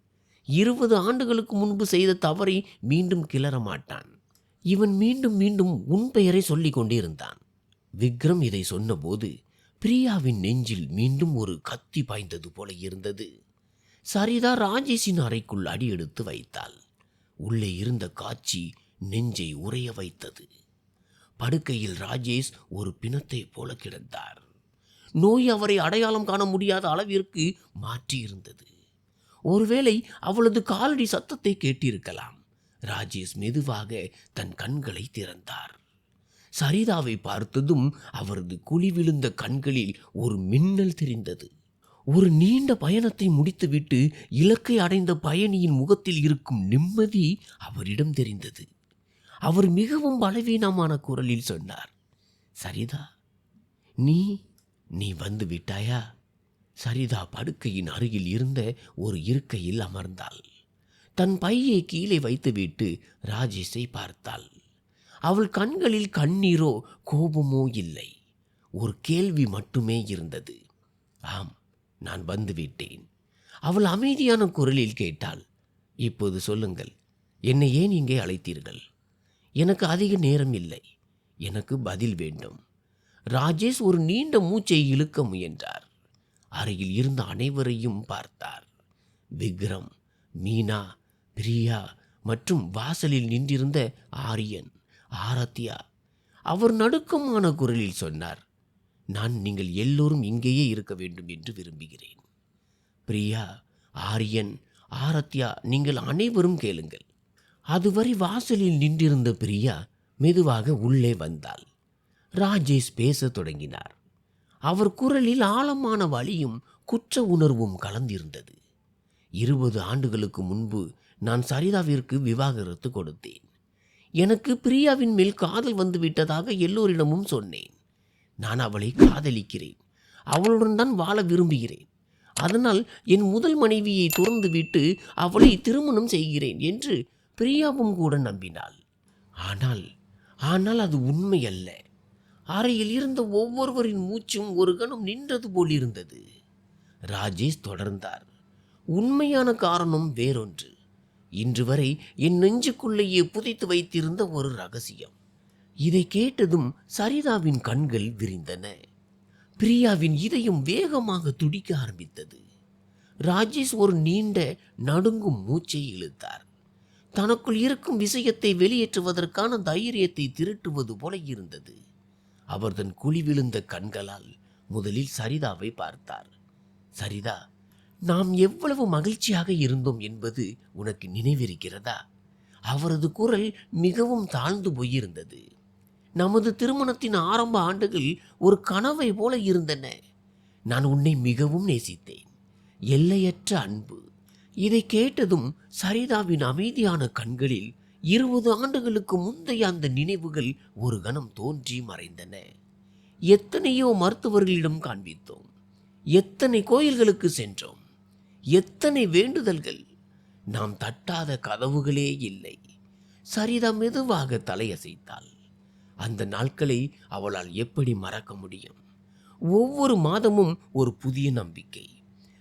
20 ஆண்டுகளுக்கு முன்பு செய்த தவறை மீண்டும் கிளற மாட்டான். இவன் மீண்டும் மீண்டும் உன் பெயரை சொல்லிக் கொண்டிருந்தான். விக்ரம் இதை சொன்னபோது பிரியாவின் நெஞ்சில் மீண்டும் ஒரு கத்தி பாய்ந்தது போல இருந்தது. சரிதா ராஜேஷின் அறைக்குள் அடி எடுத்து வைத்தாள். உள்ளே இருந்த காட்சி நெஞ்சை உறைய வைத்தது. படுக்கையில் ராஜேஷ் ஒரு பிணத்தை போல கிடந்தார். நோய் அவரை அடையாளம் காண முடியாத அளவிற்கு மாற்றியிருந்தது. ஒருவேளை அவளது காலடி சத்தத்தை கேட்டிருக்கலாம். ராஜேஷ் மெதுவாக தன் கண்களை திறந்தார். சரிதாவை பார்த்ததும் அவரது குழி விழுந்த கண்களில் ஒரு மின்னல் தெரிந்தது. ஒரு நீண்ட பயணத்தை முடித்துவிட்டு இலக்கை அடைந்த பயணியின் முகத்தில் இருக்கும் நிம்மதி அவரிடம் தெரிந்தது. அவர் மிகவும் பலவீனமான குரலில் சொன்னார், சரிதா, நீ வந்து விட்டாயா? சரிதா படுக்கையின் அருகில் இருந்த ஒரு இருக்கையில் அமர்ந்தாள். தன் பையை கீழே வைத்துவிட்டு ராஜேஷை பார்த்தாள். அவள் கண்களில் கண்ணீரோ கோபமோ இல்லை, ஒரு கேள்வி மட்டுமே இருந்தது. ஆம், நான் வந்துவிட்டேன். அவள் அமைதியான குரலில் கேட்டாள், இப்போது சொல்லுங்கள், என்னை ஏன் இங்கே அழைத்தீர்கள்? எனக்கு அதிக நேரம் இல்லை, எனக்கு பதில் வேண்டும். ராஜேஷ் ஒரு நீண்ட மூச்சை இழுக்க முயன்றார். அறையில் இருந்த அனைவரையும் பார்த்தார். விக்ரம், மீனா, பிரியா மற்றும் வாசலில் நின்றிருந்த ஆரியன், ஆராத்யா. அவர் நடுக்கமான குரலில் சொன்னார், நான் நீங்கள் எல்லோரும் இங்கேயே இருக்க வேண்டும் என்று விரும்புகிறேன். பிரியா, ஆரியன், ஆராத்யா, நீங்கள் அனைவரும் கேளுங்கள். அதுவரை வாசலில் நின்றிருந்த பிரியா மெதுவாக உள்ளே வந்தாள். ராஜேஷ் பேசத் தொடங்கினார். அவர் குரலில் ஆழமான வலியும் குற்ற உணர்வும் கலந்திருந்தது. 20 ஆண்டுகளுக்கு முன்பு நான் சரிதாவிற்கு விவாகரத்து கொடுத்தேன். எனக்கு பிரியாவின் மேல் காதல் வந்துவிட்டதாக எல்லோரிடமும் சொன்னேன். நான் அவளை காதலிக்கிறேன், அவளுடன் தான் வாழ விரும்புகிறேன். அதனால் என் முதல் மனைவியை துறந்துவிட்டு அவளை திருமணம் செய்கிறேன் என்று பிரியாவும் கூட நம்பினாள். ஆனால் அது உண்மை அல்ல. அறையில் இருந்த ஒவ்வொருவரின் மூச்சும் ஒரு கணம் நின்றது போலிருந்தது. ராஜேஷ் தொடர்ந்தார். உண்மையான காரணம் வேறொன்று. இன்று வரை என் நெஞ்சுக்குள்ளேயே புதைத்து வைத்திருந்த ஒரு ரகசியம். இதை கேட்டதும் சரிதாவின் கண்கள் விரிந்தன. பிரியாவின் இதயம் வேகமாக துடிக்க ஆரம்பித்தது. ராஜேஷ் ஒரு நீண்ட நடுங்கும் மூச்சை இழுத்தார். தனக்குள் இருக்கும் விஷயத்தை வெளியேற்றுவதற்கான தைரியத்தை திரட்டுவது போல இருந்தது. அவர் தன் குழி விழுந்த கண்களால் முதலில் சரிதாவை பார்த்தார். சரிதா, நாம் எவ்வளவு மகிழ்ச்சியாக இருந்தோம் என்பது உனக்கு நினைவிருக்கிறதா? அவரது குரல் மிகவும் தாழ்ந்து போயிருந்தது. நமது திருமணத்தின் ஆரம்ப ஆண்டுகள் ஒரு கனவை போல இருந்தன. நான் உன்னை மிகவும் நேசித்தேன். எல்லையற்ற அன்பு. இதை கேட்டதும் சரிதாவின் அமைதியான கண்களில் 20 ஆண்டுகளுக்கு முந்தைய அந்த நினைவுகள் ஒரு கணம் தோன்றி மறைந்தன. எத்தனையோ மருத்துவர்களிடம் காண்பித்தோம், எத்தனை கோயில்களுக்கு சென்றோம், எத்தனை வேண்டுதல்கள். நாம் தட்டாத கதவுகளே இல்லை. சரிதா மெதுவாக தலையசைத்தாள். அந்த நாட்களை அவளால் எப்படி மறக்க முடியும்? ஒவ்வொரு மாதமும் ஒரு புதிய நம்பிக்கை,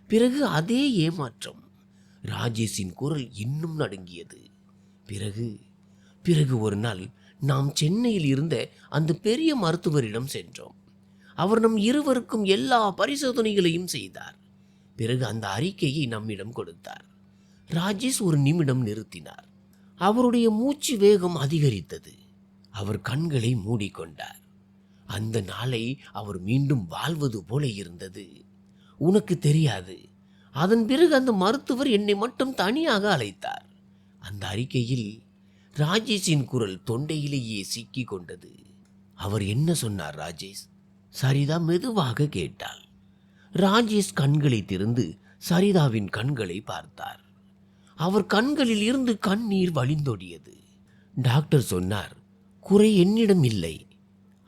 பிறகு அதே ஏமாற்றம். ராஜேஷின் குரல் இன்னும் நடுங்கியது. பிறகு ஒரு நாள் நாம் சென்னையில் இருந்த அந்த பெரிய மருத்துவரிடம் சென்றோம். அவர் நம் இருவருக்கும் எல்லா பரிசோதனைகளையும் செய்தார். பிறகு அந்த அறிக்கையை நம்மிடம் கொடுத்தார். ராஜேஷ் ஒரு நிமிடம் நிறுத்தினார். அவருடைய மூச்சு வேகம் அதிகரித்தது. அவர் கண்களை மூடிக்கொண்டார். அந்த நாளை அவர் மீண்டும் வாழ்வது போல இருந்தது. உனக்கு தெரியாது, அதன் பிறகு அந்த மருத்துவர் என்னை மட்டும் தனியாக அழைத்தார். அந்த அறிக்கையில் ராஜேஷின் குரல் தொண்டையிலேயே சிக்கி கொண்டது. அவர் என்ன சொன்னார் ராஜேஷ்? சரிதா மெதுவாக கேட்டாள். ராஜேஷ் கண்களை திறந்து சரிதாவின் கண்களை பார்த்தார். அவர் கண்களில் இருந்து கண்ணீர் வழிந்தோடியது. டாக்டர் சொன்னார், குறை என்னிடம் இல்லை.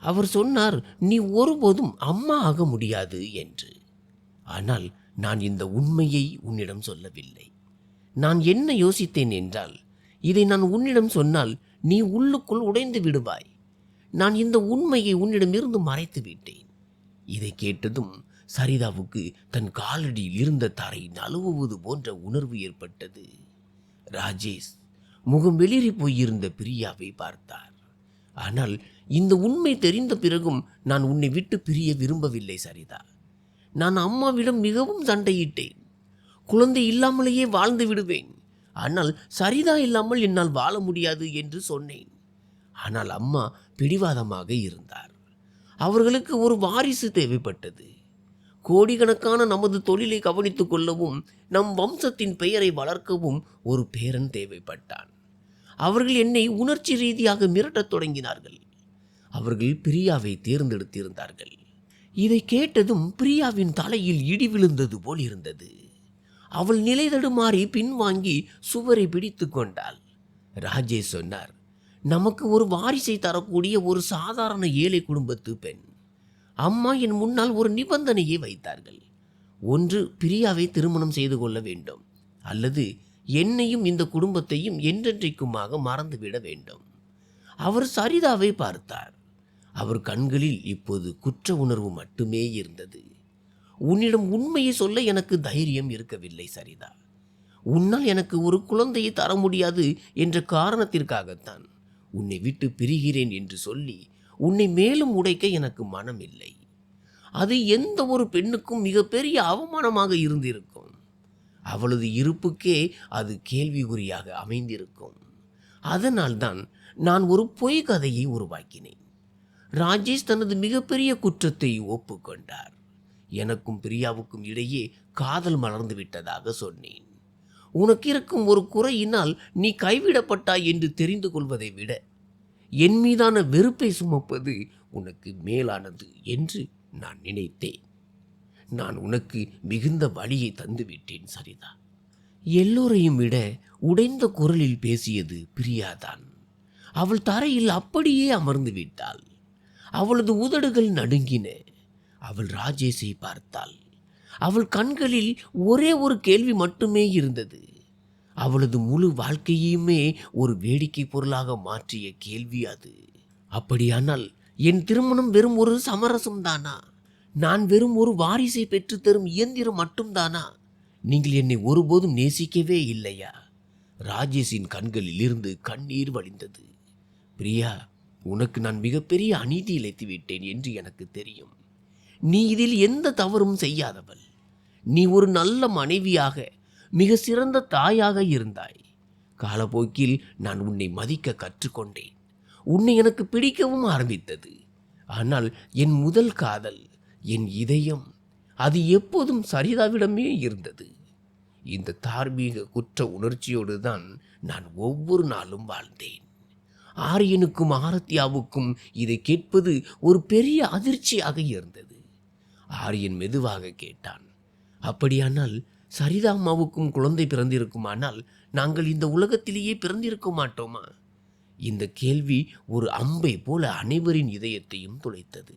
அவர் சொன்னார், நீ ஒருபோதும் அம்மா ஆக முடியாது என்று. ஆனால் நான் இந்த உண்மையை உன்னிடம் சொல்லவில்லை. நான் என்ன யோசித்தேன் என்றால், இதை நான் உன்னிடம் சொன்னால் நீ உள்ளுக்குள் உடைந்து விடுவாய். நான் இந்த உண்மையை உன்னிடமிருந்து மறைத்து விட்டேன். இதை கேட்டதும் சரிதாவுக்கு தன் காலடியில் இருந்த தரை நழுவுவது போன்ற உணர்வு ஏற்பட்டது. ராஜேஷ் முகம் வெளிரி போயிருந்த பிரியாவை பார்த்தார். ஆனால் இந்த உண்மை தெரிந்த பிறகும் நான் உன்னை விட்டு பிரிய விரும்பவில்லை சரிதா. நான் அம்மாவிடம் மிகவும் சண்டையிட்டேன். குழந்தை இல்லாமலேயே வாழ்ந்து விடுவேன், ஆனால் சரிதா இல்லாமல் என்னால் வாழ முடியாது என்று சொன்னேன். ஆனால் அம்மா பிடிவாதமாக இருந்தார். அவர்களுக்கு ஒரு வாரிசு தேவைப்பட்டது. கோடிக்கணக்கான நமது தொழிலை கவனித்துக் கொள்ளவும் நம் வம்சத்தின் பெயரை வளர்க்கவும் ஒரு பேரன் தேவைப்பட்டான். அவர்கள் என்னை உணர்ச்சி ரீதியாக மிரட்டத் தொடங்கினார்கள். அவர்கள் பிரியாவை தேர்ந்தெடுத்திருந்தார்கள். இதை கேட்டதும் பிரியாவின் தலையில் இடி விழுந்தது போல் இருந்தது. அவள் நிலை தடுமாறி பின்வாங்கி சுவரை பிடித்து கொண்டாள். ராஜேஷ் சொன்னார், நமக்கு ஒரு வாரிசை தரக்கூடிய ஒரு சாதாரண ஏழை குடும்பத்து பெண். அம்மா என் முன்னால் ஒரு நிபந்தனையை வைத்தார்கள். ஒன்று, பிரியாவை திருமணம் செய்து கொள்ள வேண்டும், அல்லது என்னையும் இந்த குடும்பத்தையும் என்றென்றைக்குமாக மறந்துவிட வேண்டும். அவர் சரிதாவை பார்த்தார். அவர் கண்களில் இப்போது குற்ற உணர்வு மட்டுமே இருந்தது. உன்னிடம் உண்மையை சொல்ல எனக்கு தைரியம் இருக்கவில்லை சரிதா. உன்னால் எனக்கு ஒரு குழந்தையை தர முடியாது என்ற காரணத்திற்காகத்தான் உன்னை விட்டு பிரிகிறேன் என்று சொல்லி உன்னை மேலும் உடைக்க எனக்கு மனம் இல்லை. அது எந்த ஒரு பெண்ணுக்கும் மிகப்பெரிய அவமானமாக இருந்திருக்கும். அவளது இருப்புக்கே அது கேள்விக்குறியாக அமைந்திருக்கும். அதனால்தான் நான் ஒரு பொய் கதையை உருவாக்கினேன். ராஜேஷ் தனது மிகப்பெரிய குற்றத்தை ஒப்புக்கொண்டார். எனக்கும் பிரியாவுக்கும் இடையே காதல் மலர்ந்து விட்டதாக சொன்னேன். உனக்கு இருக்கும் ஒரு குறையினால் நீ கைவிடப்பட்டாய் என்று தெரிந்து கொள்வதை விட என் மீதான வெறுப்பை சுமப்பது உனக்கு மேலானது என்று நான் நினைத்தேன். நான் உனக்கு மிகுந்த வலியை தந்துவிட்டேன் சரிதா. எல்லோரையும் விட உடைந்த குரலில் பேசியது பிரியாதான். அவள் தரையில் அப்படியே அமர்ந்து விட்டாள். அவளது உதடுகள் நடுங்கின. அவள் ராஜேஷை பார்த்தாள். அவள் கண்களில் ஒரே ஒரு கேள்வி மட்டுமே இருந்தது. அவளது முழு வாழ்க்கையுமே ஒரு வேடிக்கை பொருளாக மாற்றிய கேள்வி அது. அப்படியானால் என் திருமணம் வெறும் ஒரு சமரசம்தானா? நான் வெறும் ஒரு வாரிசை பெற்றுத்தரும் இயந்திரம் மட்டும்தானா? நீங்கள் என்னை ஒருபோதும் நேசிக்கவே இல்லையா? ராஜேஷின் கண்களில் இருந்து கண்ணீர் வழிந்தது. பிரியா, உனக்கு நான் மிகப்பெரிய அநீதி இழைத்து விட்டேன் என்று எனக்கு தெரியும். நீ இதில் எந்த தவறும் செய்யாதவள். நீ ஒரு நல்ல மனைவியாக, மிக சிறந்த தாயாக இருந்தாய். காலப்போக்கில் நான் உன்னை மதிக்க கற்றுக்கொண்டேன். உன்னை எனக்கு பிடிக்கவும் ஆரம்பித்தது. ஆனால் என் முதல் காதல், என் இதயம், அது எப்போதும் சரிதாவிடமே இருந்தது. இந்த தார்மீக குற்ற உணர்ச்சியோடு தான் நான் ஒவ்வொரு நாளும் வாழ்ந்தேன். ஆரியனுக்கும் ஆரத்யாவுக்கும் இதை கேட்பது ஒரு பெரிய அதிர்ச்சியாக இருந்தது. ஆரியன் மெதுவாக கேட்டான், அப்படியானால் சரிதா அம்மாவுக்கும் குழந்தை பிறந்திருக்குமானால் நாங்கள் இந்த உலகத்திலேயே பிறந்திருக்க மாட்டோமா? இந்த கேள்வி ஒரு அம்பை போல அனைவரின் இதயத்தையும் துளைத்தது.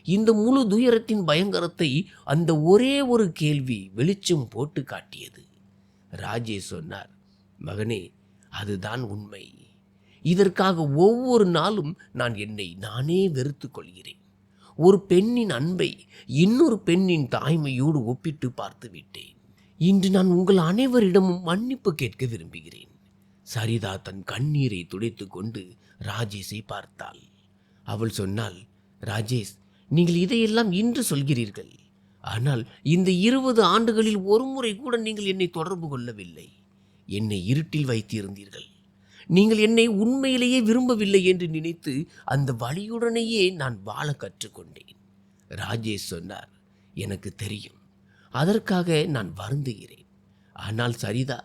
இந்த முழு துயரத்தின் பயங்கரத்தை அந்த ஒரே ஒரு கேள்வி வெளிச்சம் போட்டு காட்டியது. ராஜேஷ் சொன்னார், மகனே, அதுதான் உண்மை. இதற்காக ஒவ்வொரு நாளும் நான் என்னை நானே வெறுத்து கொள்கிறேன். ஒரு பெண்ணின் அன்பை இன்னொரு பெண்ணின் தாய்மையோடு ஒப்பிட்டு பார்த்து விட்டேன். இன்று நான் உங்கள் அனைவரிடமும் மன்னிப்பு கேட்க விரும்புகிறேன். சரிதா தன் கண்ணீரை துடைத்து கொண்டு ராஜேஷை பார்த்தாள். அவள் சொன்னாள், ராஜேஷ், நீங்கள் இதையெல்லாம் இன்று சொல்கிறீர்கள். ஆனால் இந்த 20 ஆண்டுகளில் ஒரு முறை கூட நீங்கள் என்னை தொடர்பு கொள்ளவில்லை. என்னை இருட்டில் வைத்திருந்தீர்கள். நீங்கள் என்னை உண்மையிலேயே விரும்பவில்லை என்று நினைத்து அந்த வழியுடனேயே நான் வாழ கற்றுக்கொண்டேன். ராஜேஷ் சொன்னார், எனக்கு தெரியும். அதற்காக நான் வருந்துகிறேன். ஆனால் சரிதா,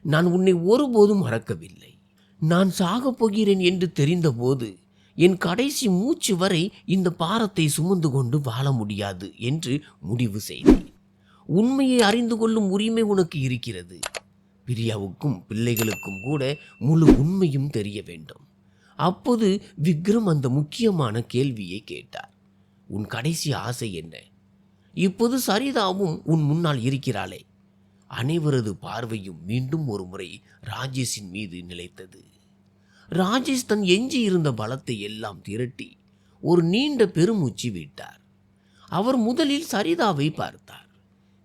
நான் உன்னை ஒருபோதும் மறக்கவில்லை. நான் சாகப் போகிறேன் என்று தெரிந்தபோது என் கடைசி மூச்சு வரை இந்த பாரத்தை சுமந்து கொண்டு வாழ முடியாது என்று முடிவு செய்தேன். உண்மையை அறிந்து கொள்ளும் உரிமை உனக்கு இருக்கிறது. பிரியாவுக்கும் பிள்ளைகளுக்கும் கூட முழு உண்மையும் தெரிய வேண்டும். அப்போது விக்ரம் அந்த முக்கியமான கேள்வியை கேட்டார், உன் கடைசி ஆசை என்ன? இப்போது சரிதாவும் உன் முன்னால் இருக்கிறாளே. அனைவரது பார்வையும் மீண்டும் ஒரு முறை ராஜேஷின் மீது நிலைத்தது. ராஜேஷ் தன் எஞ்சி இருந்த பலத்தை எல்லாம் திரட்டி ஒரு நீண்ட பெருமூச்சு விட்டார். அவர் முதலில் சரிதாவை பார்த்தார்,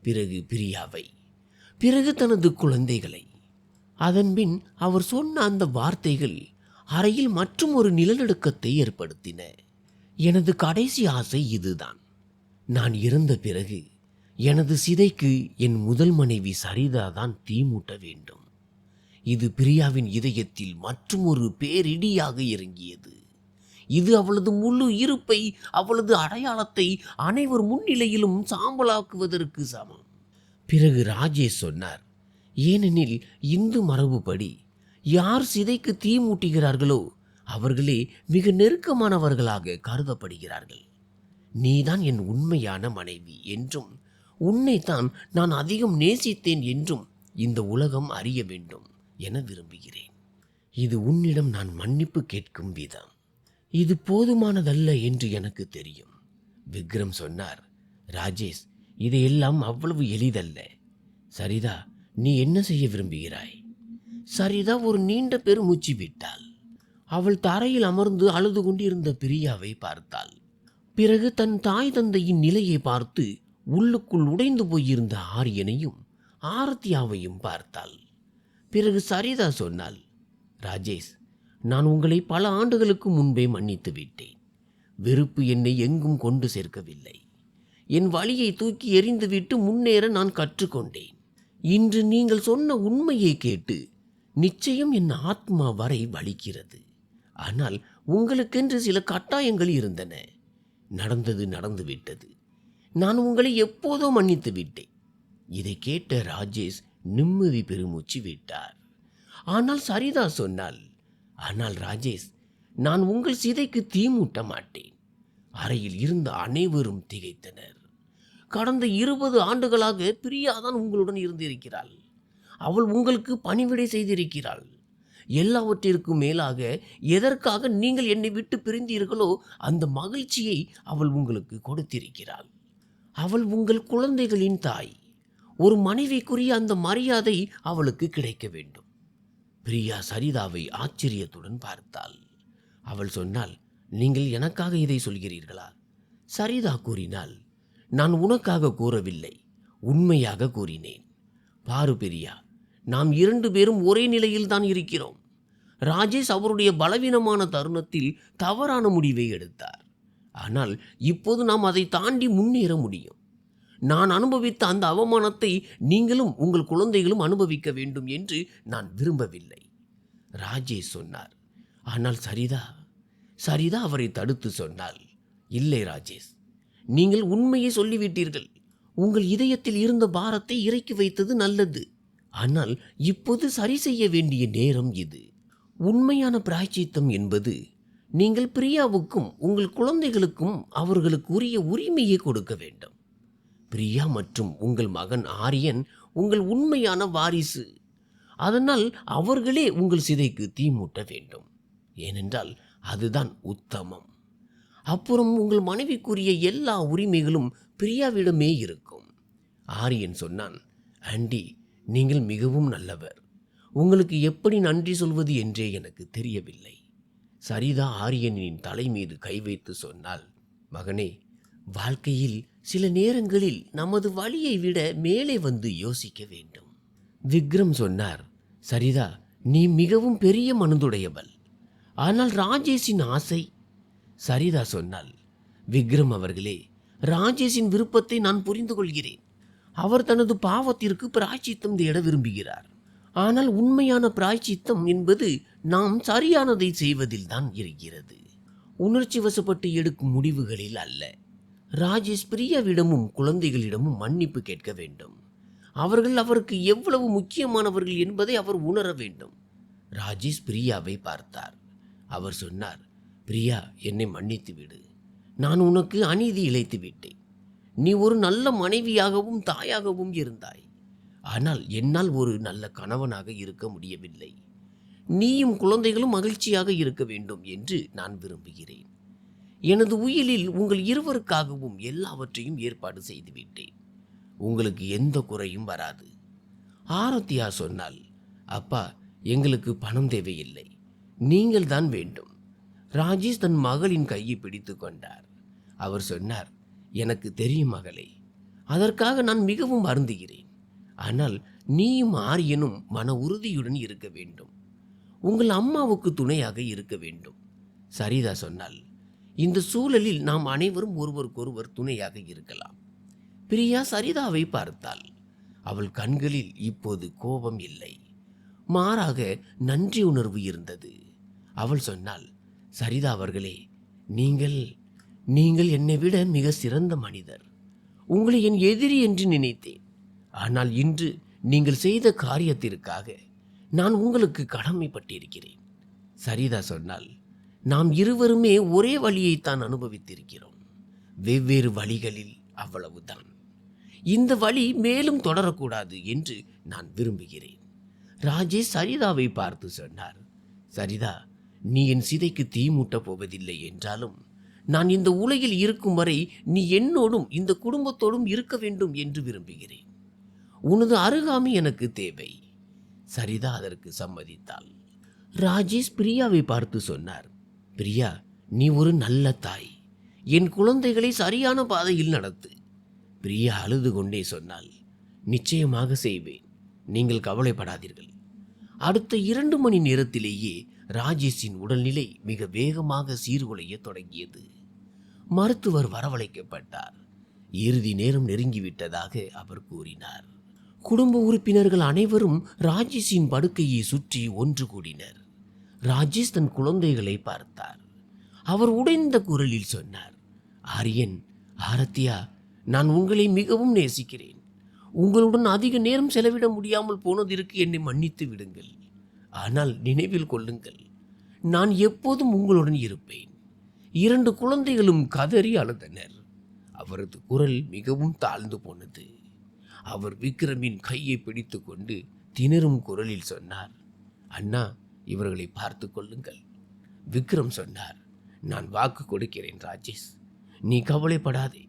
பிறகு பிரியாவை, பிறகு தனது குழந்தைகளை. அதன்பின் அவர் சொன்ன அந்த வார்த்தைகள் அறையில் மற்றும் ஒரு நிலநடுக்கத்தை ஏற்படுத்தின. எனது கடைசி ஆசை இதுதான். நான் இறந்த பிறகு எனது சிதைக்கு என் முதல் மனைவி சரிதாதான் தீ மூட்ட வேண்டும். இது பிரியாவின் இதயத்தில் மற்றும் ஒரு பேரிடியாக இறங்கியது. இது அவளது முழு இருப்பை, அவளது அடையாளத்தை அனைவர் முன்னிலையிலும் சாம்பலாக்குவதற்கு சமம். பிறகு ராஜேஷ் சொன்னார், ஏனெனில் இந்து மரபுப்படி யார் சிதைக்கு தீ மூட்டுகிறார்களோ அவர்களே மிக நெருக்கமானவர்களாக கருதப்படுகிறார்கள். நீதான் என் உண்மையான மனைவி என்றும் உன்னைத்தான் நான் அதிகம் நேசித்தேன் என்றும் இந்த உலகம் அறிய வேண்டும் என விரும்புகிறேன். இது உன்னிடம் நான் மன்னிப்பு கேட்கும் விதம். இது போதுமானதல்ல என்று எனக்கு தெரியும். விக்ரம் சொன்னார், ராஜேஷ், இதையெல்லாம் அவ்வளவு எளிதல்ல. சரிதா, நீ என்ன செய்ய விரும்புகிறாய்? சரிதா ஒரு நீண்ட பெருமூச்சு விட்டாள். அவள் தரையில் அமர்ந்து அழுது கொண்டிருந்த பிரியாவை பார்த்தாள். பிறகு தன் தாய் தந்தையின் நிலையை பார்த்து உள்ளுக்குள் உடைந்து போயிருந்த ஆரியனையும் ஆரத்யாவையும் பார்த்தாள். பிறகு சரிதா சொன்னாள், ராஜேஷ், நான் உங்களை பல ஆண்டுகளுக்கு முன்பே மன்னித்து விட்டேன். வெறுப்பு என்னை எங்கும் கொண்டு சேர்க்கவில்லை. என் வலியை தூக்கி எறிந்துவிட்டு முன்னேற நான் கற்றுக்கொண்டேன். இன்று நீங்கள் சொன்ன உண்மையை கேட்டு நிச்சயம் என் ஆத்மா வரை வலிக்கிறது. ஆனால் உங்களுக்கென்று சில கட்டாயங்கள் இருந்தன. நடந்தது நடந்துவிட்டது. நான் உங்களை எப்போதோ மன்னித்து விட்டேன். இதை கேட்ட ராஜேஷ் நிம்மதி பெருமூச்சு விட்டார். ஆனால் சரிதா சொன்னாள், ஆனால் ராஜேஷ், நான் உங்கள் சிதைக்கு தீ மூட்ட மாட்டேன். அறையில் இருந்த அனைவரும் திகைத்தனர். கடந்த 20 ஆண்டுகளாக பிரியாதான் உங்களுடன் இருந்திருக்கிறாள். அவள் உங்களுக்கு பணிவிடை செய்திருக்கிறாள். எல்லாவற்றிற்கும் மேலாக எதற்காக நீங்கள் என்னை விட்டு பிரிந்தீர்களோ அந்த மகிழ்ச்சியை அவள் உங்களுக்கு கொடுத்திருக்கிறாள். அவள் உங்கள் குழந்தைகளின் தாய். ஒரு மனைவிக்குரிய அந்த மரியாதை அவளுக்கு கிடைக்க வேண்டும். பிரியா சரிதாவை ஆச்சரியத்துடன் பார்த்தாள். அவள் சொன்னாள், நீங்கள் எனக்காக இதை சொல்கிறீர்களா? சரிதா கூறினாள், நான் உனக்காக கூறவில்லை, உண்மையாக கூறினேன். பாரு பிரியா, நாம் 2 பேரும் ஒரே நிலையில் தான் இருக்கிறோம். ராஜேஷ் அவருடைய பலவீனமான தருணத்தில் தவறான முடிவை எடுத்தார். ஆனால் இப்போது நாம் அதை தாண்டி முன்னேற முடியும். நான் அனுபவித்த அந்த அவமானத்தை நீங்களும் உங்கள் குழந்தைகளும் அனுபவிக்க வேண்டும் என்று நான் விரும்பவில்லை, ராஜேஷ் சொன்னார். ஆனால் சரிதா அவரை தடுத்து சொன்னாள், இல்லை ராஜேஷ், நீங்கள் உண்மையை சொல்லிவிட்டீர்கள். உங்கள் இதயத்தில் இருந்த பாரத்தை இறக்கி வைத்தது நல்லது. ஆனால் இப்போது சரி செய்ய வேண்டிய நேரம் இது. உண்மையான பிராயச்சித்தம் என்பது நீங்கள் பிரியாவுக்கும் உங்கள் குழந்தைகளுக்கும் அவர்களுக்கு உரிய உரிமையை கொடுக்க வேண்டும். பிரியா மற்றும் உங்கள் மகன் ஆரியன் உங்கள் உண்மையான வாரிசு. அதனால் அவர்களே உங்கள் சிதைக்கு தீ மூட்ட வேண்டும். ஏனென்றால் அதுதான் உத்தமம். அப்புறம் உங்கள் மனைவிக்குரிய எல்லா உரிமைகளும் பிரியாவிடமே இருக்கும். ஆரியன் சொன்னான், ஆண்டி, நீங்கள் மிகவும் நல்லவர். உங்களுக்கு எப்படி நன்றி சொல்வது என்றே எனக்கு தெரியவில்லை. சரிதா ஆரியனின் தலை மீது கை வைத்து சொன்னாள், மகனே, வாழ்க்கையில் சில நேரங்களில் நமது வழியை விட மேலே வந்து யோசிக்க வேண்டும். விக்ரம் சொன்னார், சரிதா, நீ மிகவும் பெரிய மனதுடையவள். ஆனால் ராஜேஷின் ஆசை. சரிதா சொன்னாள், விக்ரம் அவர்களே, ராஜேஷின் விருப்பத்தை நான் புரிந்து கொள்கிறேன். அவர் தனது பாவத்திற்கு பிராய்ச்சித்தம் தேட விரும்புகிறார். ஆனால் உண்மையான பிராய்ச்சித்தம் என்பது நாம் சரியானதை செய்வதில் தான் இருக்கிறது, உணர்ச்சி வசப்பட்டு எடுக்கும் முடிவுகளில் அல்ல. ராஜேஷ் பிரியாவிடமும் குழந்தைகளிடமும் மன்னிப்பு கேட்க வேண்டும். அவர்கள் அவருக்கு எவ்வளவு முக்கியமானவர்கள் என்பதை அவர் உணர வேண்டும். ராஜேஷ் பிரியாவை பார்த்தார். அவர் சொன்னார், பிரியா, என்னை மன்னித்து விடு. நான் உனக்கு அநீதி இழைத்து விட்டேன். நீ ஒரு நல்ல மனைவியாகவும் தாயாகவும் இருந்தாய். ஆனால் என்னால் ஒரு நல்ல கணவனாக இருக்க முடியவில்லை. நீயும் குழந்தைகளும் மகிழ்ச்சியாக இருக்க வேண்டும் என்று நான் விரும்புகிறேன். எனது உயிலில் உங்கள் இருவருக்காகவும் எல்லாவற்றையும் ஏற்பாடு செய்துவிட்டேன். உங்களுக்கு எந்த குறையும் வராது. ஆரத்தியா சொன்னால், அப்பா, எங்களுக்கு பணம் தேவையில்லை, நீங்கள் தான் வேண்டும். ராஜேஷ் தன் மகளின் கையை பிடித்து கொண்டார். அவர் சொன்னார், எனக்கு தெரியும் மகளே, அதற்காக நான் மிகவும் வருந்துகிறேன். ஆனால் நீயும் ஆரியனும் மன உறுதியுடன் இருக்க வேண்டும். உங்கள் அம்மாவுக்கு துணையாக இருக்க வேண்டும். சரிதா சொன்னால், இந்த சூழலில் நாம் அனைவரும் ஒருவருக்கொருவர் துணையாக இருக்கலாம். பிரியா சரிதாவை பார்த்தாள். அவள் கண்களில் இப்போது கோபம் இல்லை, மாறாக நன்றி உணர்வு இருந்தது. அவள் சொன்னாள், சரிதா அவர்களே, நீங்கள் என்னை விட மிக சிறந்த மனிதர். உங்களை என் எதிரி என்று நினைத்தேன். ஆனால் இன்று நீங்கள் செய்த காரியத்திற்காக நான் உங்களுக்கு கடமைப்பட்டிருக்கிறேன். சரிதா சொன்னால், நாம் இருவருமே ஒரே வழியைத்தான் அனுபவித்திருக்கிறோம், வெவ்வேறு வழிகளில், அவ்வளவுதான். இந்த வழி மேலும் தொடரக்கூடாது என்று நான் விரும்புகிறேன். ராஜேஷ் சரிதாவை பார்த்து சொன்னார், சரிதா, நீ என் சிதைக்கு தீ மூட்டப் போவதில்லை என்றாலும் நான் இந்த உலகில் இருக்கும் வரை நீ என்னோடும் இந்த குடும்பத்தோடும் இருக்க வேண்டும் என்று விரும்புகிறேன். உனது அருகாமை எனக்கு தேவை. சரிதா அதற்கு சம்மதித்தாள். ராஜேஷ் பிரியாவை பார்த்து சொன்னார், பிரியா, நீ ஒரு நல்ல தாய். என் குழந்தைகளை சரியான பாதையில் நடத்து. பிரியா அழுது கொண்டே சொன்னாள், நிச்சயமாக செய்வேன், நீங்கள் கவலைப்படாதீர்கள். அடுத்த 2 மணி நேரத்திலேயே ராஜேஷின் உடல்நிலை மிக வேகமாக சீர்குலைய தொடங்கியது. மருத்துவர் வரவழைக்கப்பட்டார். இறுதி நேரம் நெருங்கிவிட்டதாக அவர் கூறினார். குடும்ப உறுப்பினர்கள் அனைவரும் ராஜேஷின் படுக்கையை சுற்றி ஒன்று கூடினர். ராஜேஷ் தன் குழந்தைகளை பார்த்தார். அவர் உடைந்த குரலில் சொன்னார், ஆரியன், ஆரத்தியா, நான் உங்களை மிகவும் நேசிக்கிறேன். உங்களுடன் அதிக நேரம் செலவிட முடியாமல் போனதற்கு என்னை மன்னித்து விடுங்கள். ஆனால் நினைவில் கொள்ளுங்கள், நான் எப்போதும் உங்களுடன் இருப்பேன். 2 குழந்தைகளும் கதறி அழுதனர். அவரது குரல் மிகவும் தாழ்ந்து போனது. அவர் விக்ரமின் கையை பிடித்து கொண்டு திணறும் குரலில் சொன்னார், அண்ணா, இவர்களை பார்த்து கொள்ளுங்கள். விக்ரம் சொன்னார், நான் வாக்கு கொடுக்கிறேன் ராஜேஷ், நீ கவலைப்படாதே.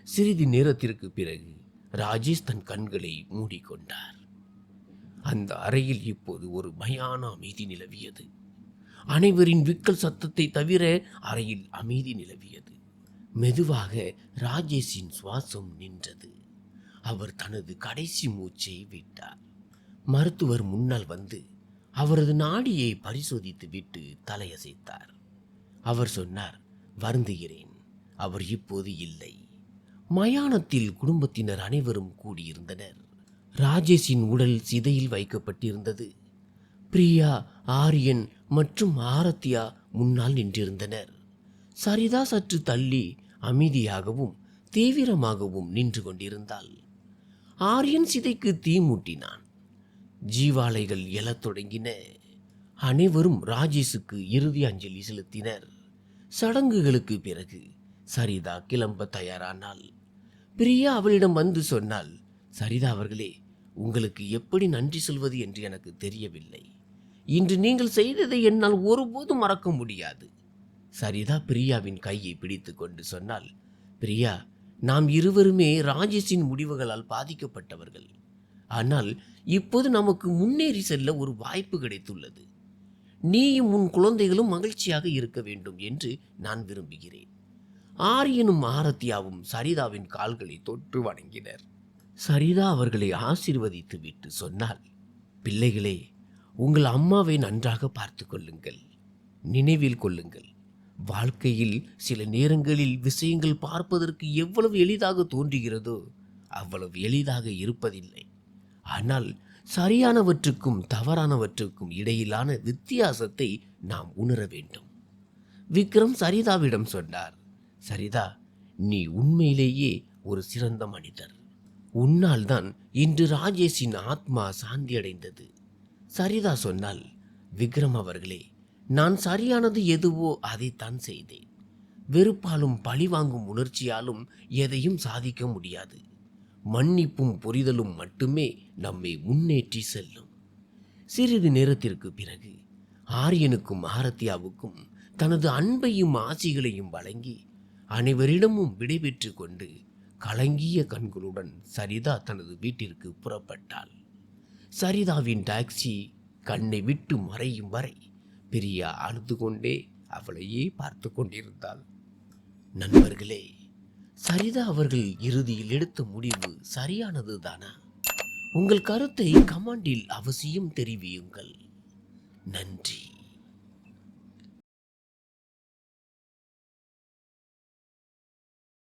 சிறிது நேரத்திற்கு பிறகு ராஜேஷ் தன் கண்களை மூடிக்கொண்டார். அந்த அறையில் இப்போது ஒரு பயான அமைதி நிலவியது. அனைவரின் விக்கல் சத்தத்தை தவிர அறையில் அமைதி நிலவியது. மெதுவாக ராஜேஷின் சுவாசம் நின்றது. அவர் தனது கடைசி மூச்சை விட்டார். மருத்துவர் முன்னால் வந்து அவரது நாடியை பரிசோதித்து விட்டு தலையசைத்தார். அவர் சொன்னார், வருந்துகிறேன், அவர் இப்போது இல்லை. மயானத்தில் குடும்பத்தினர் அனைவரும் கூடியிருந்தனர். ராஜேஷின் உடல் சிதையில் வைக்கப்பட்டிருந்தது. பிரியா, ஆரியன் மற்றும் ஆரத்யா முன்னால் நின்றிருந்தனர். சரிதா சற்று தள்ளி அமைதியாகவும் தீவிரமாகவும் நின்று கொண்டிருந்தாள். ஆரியன் சிதைக்கு தீ மூட்டினான். ஜீவாலைகள் எழத் தொடங்கின. அனைவரும் ராஜேஷுக்கு இறுதி அஞ்சலி செலுத்தினர். சடங்குகளுக்கு பிறகு சரிதா கிளம்ப தயாரானாள். பிரியா அவளிடம் வந்து சொன்னாள், சரிதா அவர்களே, உங்களுக்கு எப்படி நன்றி சொல்வது என்று எனக்கு தெரியவில்லை. இன்று நீங்கள் செய்ததை என்னால் ஒருபோதும் மறக்க முடியாது. சரிதா பிரியாவின் கையை பிடித்து கொண்டு சொன்னாள், பிரியா, நாம் இருவருமே ராஜேஷின் முடிவுகளால் பாதிக்கப்பட்டவர்கள். ஆனால் இப்போது நமக்கு முன்னேறி செல்ல ஒரு வாய்ப்பு கிடைத்துள்ளது. நீயும் உன் குழந்தைகளும் மகிழ்ச்சியாக இருக்க வேண்டும் என்று நான் விரும்புகிறேன். ஆரியனும் ஆரத்யாவும் சரிதாவின் கால்களை தொட்டு வணங்கினர். சரிதா அவர்களை ஆசீர்வதித்து விட்டு சொன்னாள், பிள்ளைகளே, உங்கள் அம்மாவை நன்றாக பார்த்து கொள்ளுங்கள். நினைவில் கொள்ளுங்கள், வாழ்க்கையில் சில நேரங்களில் விஷயங்கள் பார்ப்பதற்கு எவ்வளவு எளிதாக தோன்றுகிறதோ அவ்வளவு எளிதாக இருப்பதில்லை. ஆனால் சரியானவற்றுக்கும் தவறானவற்றுக்கும் இடையிலான வித்தியாசத்தை நாம் உணர வேண்டும். விக்ரம் சரிதாவிடம் சொன்னார், சரிதா, நீ உண்மையிலேயே ஒரு சிறந்த மனிதர். உன்னால் தான் இன்று ராஜேஷின் ஆத்மா சாந்தி அடைந்தது. சரிதா சொன்னால், விக்ரம் அவர்களே, நான் சரியானது எதுவோ அதைத்தான் செய்தேன். வெறுப்பாலும் பழிவாங்கும் உணர்ச்சியாலும் எதையும் சாதிக்க முடியாது. மன்னிப்பும் புரிதலும் மட்டுமே நம்மை முன்னேற்றி செல்லும். சிறிது நேரத்திற்கு பிறகு ஆரியனுக்கும் ஆரத்யாவுக்கும் தனது அன்பையும் ஆசிகளையும் வழங்கி அனைவரிடமும் விடைபெற்று கொண்டு கலங்கிய கண்களுடன் சரிதா தனது வீட்டிற்கு புறப்பட்டாள். சரிதாவின் டாக்ஸி கண்ணை விட்டு மறையும் வரை பிரியா அழுது கொண்டே அவளையே பார்த்து கொண்டிருந்தாள். நண்பர்களே, சரிதா அவர்கள் இறுதியில் எடுத்த முடிவு சரியானது தானா? உங்கள் கருத்தை கமெண்டில் அவசியம் தெரிவியுங்கள். நன்றி.